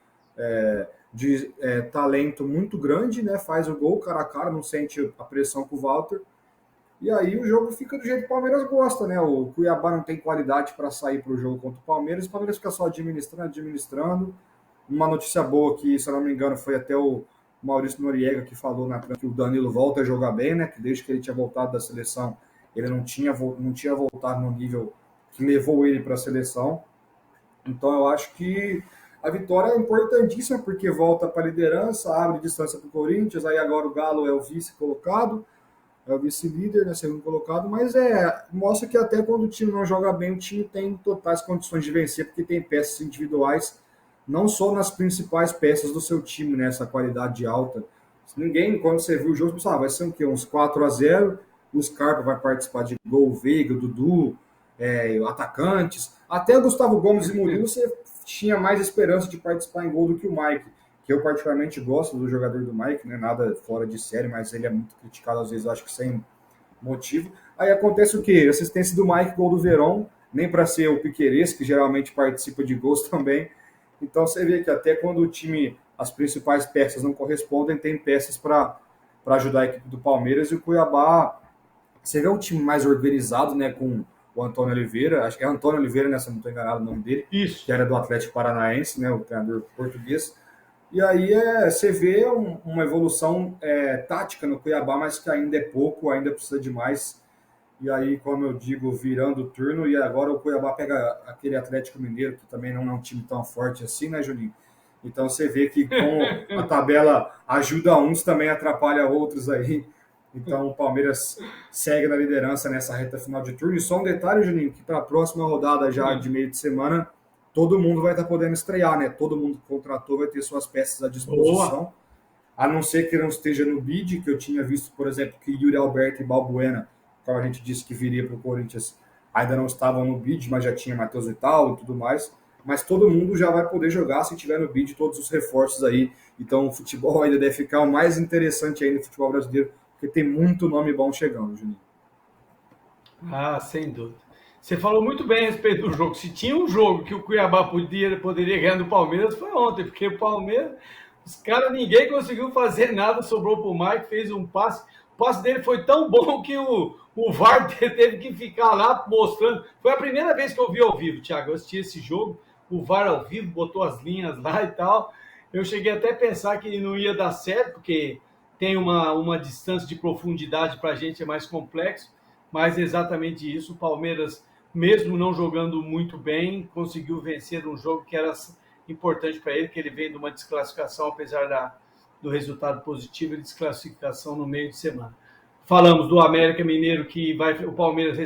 de talento muito grande, né? Faz o gol cara a cara, não sente a pressão com o Walter. E aí o jogo fica do jeito que o Palmeiras gosta, né? O Cuiabá não tem qualidade para sair para o jogo contra o Palmeiras fica só administrando. Uma notícia boa que, se eu não me engano, foi até o Maurício Noriega que falou que o Danilo volta a jogar bem, né? Que desde que ele tinha voltado da seleção, ele não tinha voltado no nível que levou ele para a seleção. Então eu acho que a vitória é importantíssima porque volta para a liderança, abre distância para o Corinthians, aí agora o Galo é o vice colocado. É o vice-líder, né, segundo colocado, mas mostra que até quando o time não joga bem, o time tem totais condições de vencer, porque tem peças individuais, não só nas principais peças do seu time, né, essa qualidade alta. Ninguém, quando você viu o jogo, pensava, vai ser o quê? Uns 4-0, o Scarpa vai participar de gol, o Veiga, o Dudu, atacantes, até o Gustavo Gomes e Murilo, você tinha mais esperança de participar em gol do que o Mike, que eu particularmente gosto do jogador do Mike, né? Nada fora de série, mas ele é muito criticado às vezes, acho que sem motivo. Aí acontece o quê? Assistência do Mike, gol do Verón, nem para ser o Piquerez, que geralmente participa de gols também. Então você vê que até quando o time, as principais peças não correspondem, tem peças para ajudar a equipe do Palmeiras, e o Cuiabá, você vê um time mais organizado, né, com o Antônio Oliveira, acho que é Antônio Oliveira, né, se eu não estou enganado o nome dele, Isso. Que era do Atlético Paranaense, né, o treinador português. E aí você vê uma evolução tática no Cuiabá, mas que ainda é pouco, ainda precisa de mais. E aí, como eu digo, virando o turno, e agora o Cuiabá pega aquele Atlético Mineiro, que também não é um time tão forte assim, né, Juninho? Então você vê que com a tabela ajuda uns, também atrapalha outros aí. Então o Palmeiras segue na liderança nessa reta final de turno. E só um detalhe, Juninho, que para a próxima rodada já de meio de semana, todo mundo vai estar podendo estrear, né? Todo mundo que contratou vai ter suas peças à disposição. Boa. A não ser que não esteja no bid, que eu tinha visto, por exemplo, que Yuri Alberto e Balbuena, como a gente disse que viria para o Corinthians, ainda não estavam no bid, mas já tinha Matheus Vital e tudo mais. Mas todo mundo já vai poder jogar se tiver no bid todos os reforços aí. Então o futebol ainda deve ficar o mais interessante ainda no futebol brasileiro, porque tem muito nome bom chegando, Juninho. Ah, sem dúvida. Você falou muito bem a respeito do jogo. Se tinha um jogo que o Cuiabá poderia ganhar do Palmeiras, foi ontem, porque o Palmeiras, os caras, ninguém conseguiu fazer nada, sobrou para o Mike, fez um passe. O passe dele foi tão bom que o VAR teve que ficar lá mostrando. Foi a primeira vez que eu vi ao vivo, Thiago. Eu assisti esse jogo, o VAR ao vivo, botou as linhas lá e tal. Eu cheguei até a pensar que não ia dar certo, porque tem uma distância de profundidade para a gente, é mais complexo. Mas é exatamente isso. O Palmeiras, mesmo não jogando muito bem, conseguiu vencer um jogo que era importante para ele, que ele veio de uma desclassificação, apesar do resultado positivo, de desclassificação no meio de semana. Falamos do América Mineiro, que o Palmeiras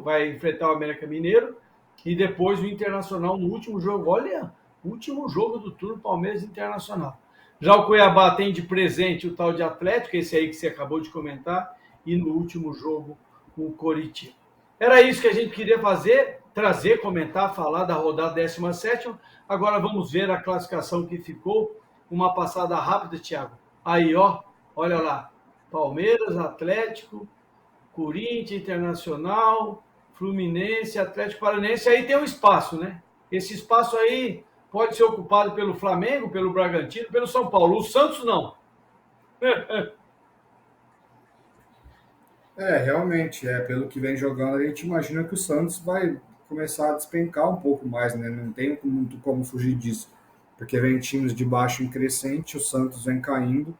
vai enfrentar o América Mineiro, e depois o Internacional no último jogo. Olha, último jogo do turno, Palmeiras Internacional. Já o Cuiabá tem de presente o tal de Atlético, esse aí que você acabou de comentar, e no último jogo o Coritiba. Era isso que a gente queria fazer, trazer, comentar, falar da rodada 17ª. Agora vamos ver a classificação que ficou. Uma passada rápida, Thiago. Aí, ó, olha lá. Palmeiras, Atlético, Corinthians, Internacional, Fluminense, Atlético Paranaense. Aí tem um espaço, né? Esse espaço aí pode ser ocupado pelo Flamengo, pelo Bragantino, pelo São Paulo. O Santos não. Realmente, pelo que vem jogando, a gente imagina que o Santos vai começar a despencar um pouco mais, né? Não tem muito como fugir disso, porque vem times de baixo em crescente, o Santos vem caindo,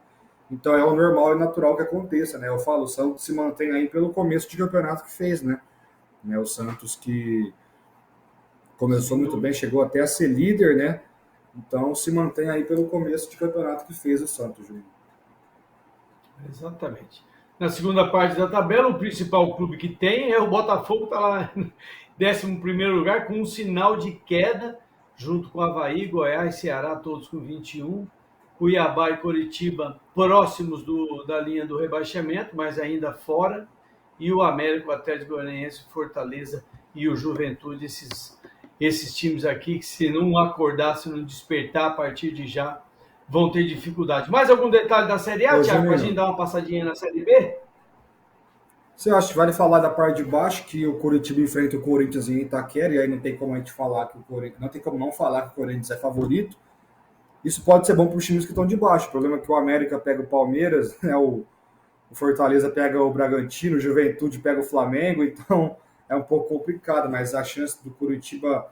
então é o normal e natural que aconteça, né? Eu falo, o Santos se mantém aí pelo começo de campeonato que fez, né? O Santos que começou muito bem, chegou até a ser líder, né? Então se mantém aí pelo começo de campeonato que fez o Santos, Júnior. Exatamente. Na segunda parte da tabela, o principal clube que tem é o Botafogo, está lá em 11º lugar, com um sinal de queda, junto com Avaí, Goiás, Ceará, todos com 21. Cuiabá e Coritiba próximos da linha do rebaixamento, mas ainda fora. E o América, o Atlético Goianiense, Fortaleza e o Juventude, esses times aqui que, se não acordar, se não despertar a partir de já, vão ter dificuldade. Mais algum detalhe da Série A, Thiago, para a gente dar uma passadinha na Série B? Você acha que vale falar da parte de baixo, que o Coritiba enfrenta o Corinthians em Itaquera, e aí não tem como a gente falar que o Corinthians, não tem como não falar que o Corinthians é favorito. Isso pode ser bom para os times que estão de baixo. O problema é que o América pega o Palmeiras, né, o Fortaleza pega o Bragantino, o Juventude pega o Flamengo, então é um pouco complicado, mas a chance do Coritiba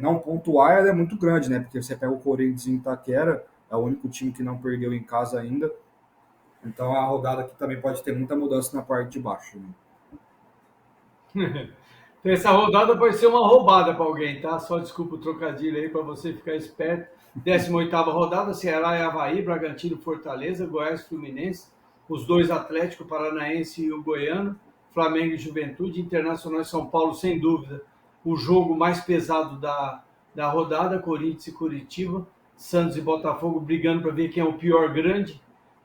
não pontuar é muito grande, né? Porque você pega o Corinthians em Itaquera, é o único time que não perdeu em casa ainda. Então a rodada aqui também pode ter muita mudança na parte de baixo. Né? Essa rodada pode ser uma roubada para alguém, tá? Só desculpa o trocadilho aí para você ficar esperto. 18ª rodada, Ceará e Avaí, Bragantino, Fortaleza, Goiás, Fluminense, os dois Atlético Paranaense e o Goiano, Flamengo e Juventude, Internacional e São Paulo, sem dúvida, o jogo mais pesado da rodada, Corinthians e Coritiba, Santos e Botafogo brigando para ver quem é o pior grande,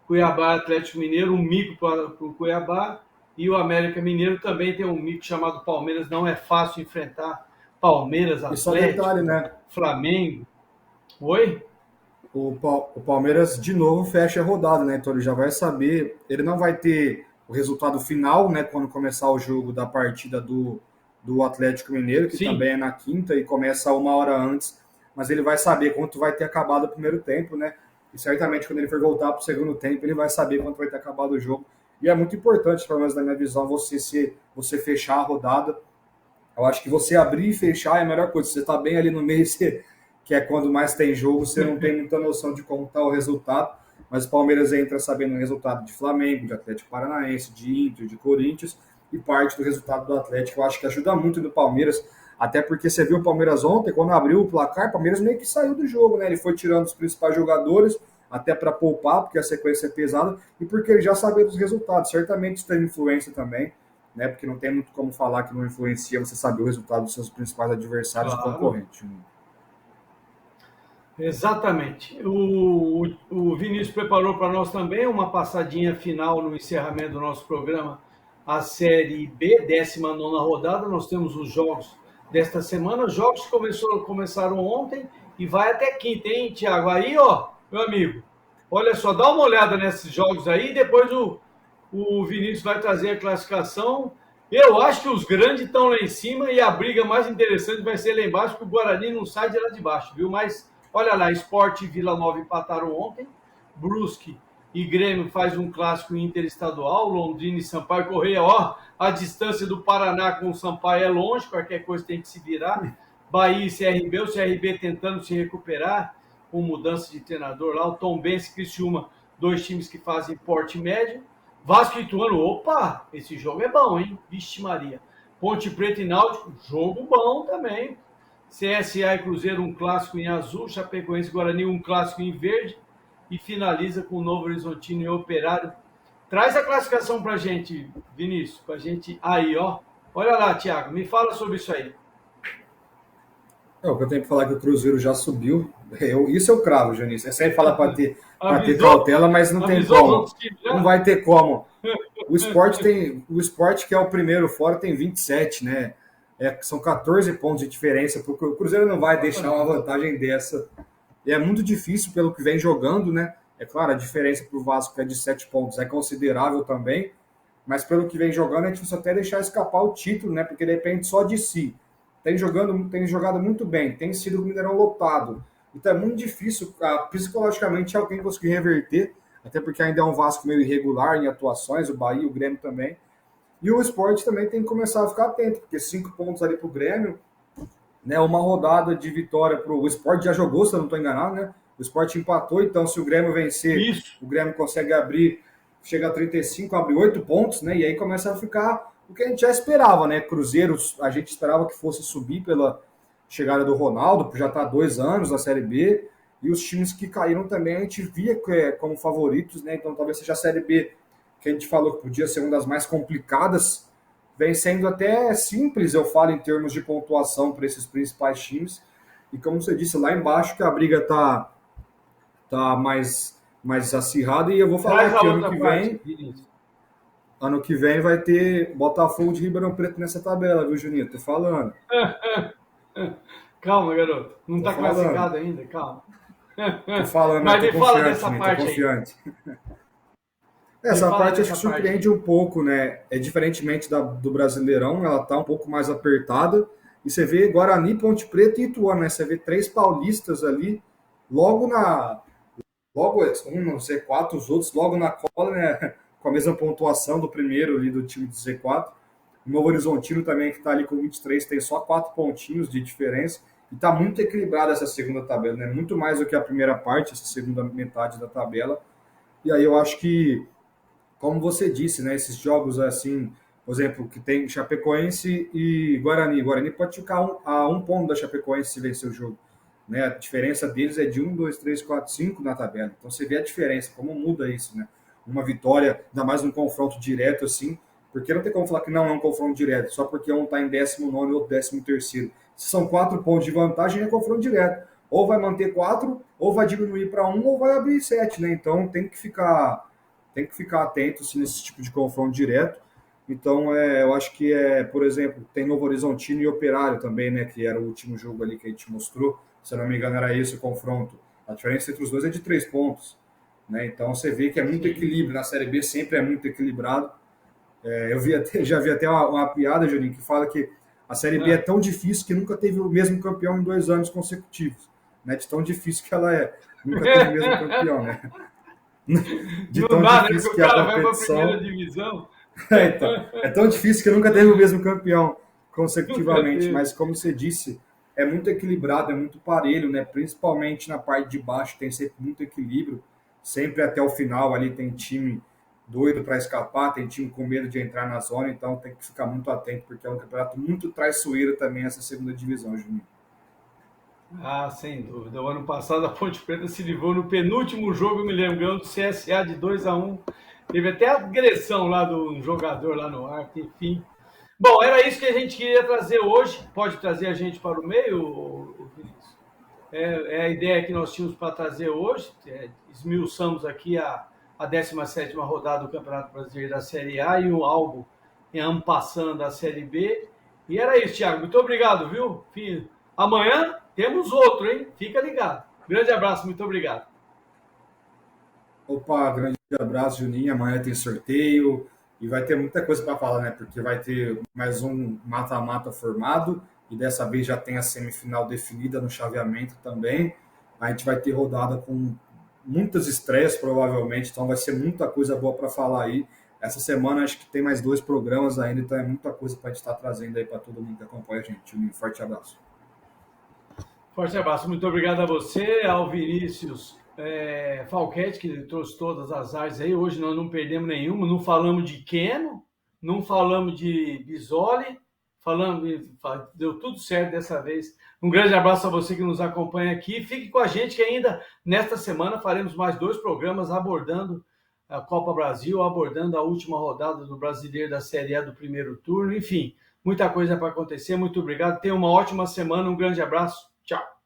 Cuiabá e Atlético Mineiro, um mico para o Cuiabá, e o América Mineiro também tem um mico chamado Palmeiras, não é fácil enfrentar Palmeiras, Atlético, detalhe, né? Flamengo. Oi? O Palmeiras de novo fecha a rodada, né? Então ele já vai saber, ele não vai ter o resultado final, né? Quando começar o jogo da partida do Atlético Mineiro, que também é na quinta e começa 1 hora antes, mas ele vai saber quanto vai ter acabado o primeiro tempo, né? E certamente quando ele for voltar para o segundo tempo, ele vai saber quanto vai ter acabado o jogo. E é muito importante, pelo menos na minha visão, você fechar a rodada. Eu acho que você abrir e fechar é a melhor coisa. Você está bem ali no meio, que é quando mais tem jogo, você não tem muita noção de como está o resultado. Mas o Palmeiras entra sabendo o resultado de Flamengo, de Atlético Paranaense, de Inter, de Corinthians, e parte do resultado do Atlético. Eu acho que ajuda muito no Palmeiras, até porque você viu o Palmeiras ontem, quando abriu o placar, o Palmeiras meio que saiu do jogo, né? Ele foi tirando os principais jogadores, até para poupar, porque a sequência é pesada, e porque ele já sabia dos resultados. Certamente isso tem influência também, né? Porque não tem muito como falar que não influencia você saber o resultado dos seus principais adversários e concorrentes. Né? Exatamente. O Vinícius preparou para nós também uma passadinha final no encerramento do nosso programa, a Série B, 19ª rodada. Nós temos os jogos desta semana, jogos que começaram ontem e vai até quinta, hein, Thiago? Aí, ó, meu amigo, olha só, dá uma olhada nesses jogos aí, depois o Vinícius vai trazer a classificação. Eu acho que os grandes estão lá em cima e a briga mais interessante vai ser lá embaixo, porque o Guarani não sai de lá de baixo, viu? Mas olha lá, Sport e Vila Nova empataram ontem, Brusque e Grêmio faz um clássico interestadual, Londrina e Sampaio Correia, ó, a distância do Paraná com o Sampaio é longe, qualquer coisa tem que se virar. Bahia e CRB, o CRB tentando se recuperar com mudança de treinador lá, o Tombense e Criciúma, dois times que fazem porte médio. Vasco e Ituano, opa, esse jogo é bom, hein? Vixe Maria. Ponte Preta e Náutico, jogo bom também. CSA e Cruzeiro, um clássico em azul. Chapecoense e Guarani, um clássico em verde. E finaliza com o Novo Horizontino e Operário. Traz a classificação pra gente, Vinícius, pra gente aí, ó. Olha lá, Thiago, me fala sobre isso aí. O que eu tenho para falar é que o Cruzeiro já subiu. Isso eu cravo, Janice. É sempre falar para ter cautela, mas não tem como. Não vai ter como. O Sport que é o primeiro fora, tem 27, né? São 14 pontos de diferença, porque o Cruzeiro não vai deixar uma vantagem dessa. E é muito difícil pelo que vem jogando, né? É claro, a diferença para o Vasco é de 7 pontos, é considerável também, mas pelo que vem jogando é difícil até deixar escapar o título, né? Porque depende só de si. Tem jogado muito bem, tem sido o Mineirão lotado. Então é muito difícil, psicologicamente, alguém conseguir reverter, até porque ainda é um Vasco meio irregular em atuações, o Bahia, o Grêmio também. E o Sport também tem que começar a ficar atento, porque 5 pontos ali para o Grêmio, né, uma rodada de vitória para o Sport, já jogou, se eu não estou enganado, né? O Sport empatou, então se o Grêmio vencer, o Grêmio consegue chega a 35, abre 8 pontos, né? E aí começa a ficar o que a gente já esperava, né? Cruzeiro, a gente esperava que fosse subir pela chegada do Ronaldo, porque já está há 2 anos na Série B, e os times que caíram também a gente via como favoritos, né? Então talvez seja a Série B, que a gente falou que podia ser uma das mais complicadas, vem sendo até simples, eu falo, em termos de pontuação para esses principais times. E como você disse, lá embaixo que a briga tá mais acirrada, e eu vou falar que ano que vem vai ter Botafogo de Ribeirão Preto nessa tabela, viu, Juninho? Tô falando. Calma, garoto. Não tá classificado ainda, calma. Tô falando, mas me fala dessa parte aí. Essa parte acho que surpreende um pouco, né? Diferentemente do Brasileirão, ela tá um pouco mais apertada. E você vê Guarani, Ponte Preta e Ituano, né? Você vê 3 paulistas ali, logo no Z4, os outros logo na cola, né? Com a mesma pontuação do primeiro ali do time do Z4. O Novo Horizontino também, que está ali com 23, tem só 4 pontinhos de diferença. E está muito equilibrada essa segunda tabela, né? Muito mais do que a primeira parte, essa segunda metade da tabela. E aí eu acho que, como você disse, né? Esses jogos assim, por exemplo, que tem Chapecoense e Guarani. Guarani pode ficar a 1 ponto da Chapecoense se vencer o jogo. Né? A diferença deles é de 1, 2, 3, 4, 5 na tabela. Então você vê a diferença, como muda isso, né? Uma vitória, ainda mais num confronto direto assim, porque não tem como falar que não é um confronto direto, só porque um está em 19º e outro 13º. Se são 4 pontos de vantagem, é confronto direto. Ou vai manter 4, ou vai diminuir para 1, ou vai abrir 7, né? Então tem que ficar atento assim, nesse tipo de confronto direto. Então, eu acho que, por exemplo, tem Novo Horizontino e Operário também, né? Que era o último jogo ali que a gente mostrou. Se eu não me engano, era esse o confronto. A diferença entre os dois é de 3 pontos. Né? Então, você vê que é muito equilíbrio. Na Série B sempre é muito equilibrado. Já vi até uma piada, Juninho, que fala que a Série B é tão difícil que nunca teve o mesmo campeão em 2 anos consecutivos. Né? De tão difícil que ela é. Nunca teve o mesmo campeão, né? De tão difícil que a competição... vai pra primeira divisão. Então, é tão difícil que nunca teve o mesmo campeão consecutivamente, mas como você disse, é muito equilibrado, é muito parelho, né? Principalmente na parte de baixo tem sempre muito equilíbrio, sempre até o final ali tem time doido para escapar, tem time com medo de entrar na zona, então tem que ficar muito atento, porque é um campeonato muito traiçoeiro também essa segunda divisão, Juninho. Ah, sem dúvida. O ano passado a Ponte Preta se livrou no penúltimo jogo, eu me lembro, ganhando do CSA de 2-1. Teve até agressão lá do jogador lá no ar, enfim. Bom, era isso que a gente queria trazer hoje. Pode trazer a gente para o meio, Vinícius? é a ideia que nós tínhamos para trazer hoje. Esmiuçamos aqui a 17ª rodada do Campeonato Brasileiro da Série A e algo em passando da Série B. E era isso, Thiago. Muito obrigado, viu? Amanhã temos outro, hein? Fica ligado. Grande abraço, muito obrigado. Opa, grande abraço, Juninho. Amanhã tem sorteio e vai ter muita coisa para falar, né? Porque vai ter mais um mata-mata formado e dessa vez já tem a semifinal definida no chaveamento também. A gente vai ter rodada com muitas estreias, provavelmente, então vai ser muita coisa boa para falar aí. Essa semana acho que tem mais 2 programas ainda, então é muita coisa para a gente estar trazendo aí para todo mundo que acompanha a gente. Um forte abraço. Forte abraço, muito obrigado a você, ao Vinícius Falquete, que trouxe todas as artes aí. Hoje nós não perdemos nenhuma, não falamos de Keno, não falamos de Bisoli, deu tudo certo dessa vez. Um grande abraço a você que nos acompanha aqui. Fique com a gente que ainda nesta semana faremos mais 2 programas abordando a Copa Brasil, abordando a última rodada do Brasileiro da Série A do primeiro turno. Enfim, muita coisa para acontecer. Muito obrigado. Tenha uma ótima semana. Um grande abraço. Tchau.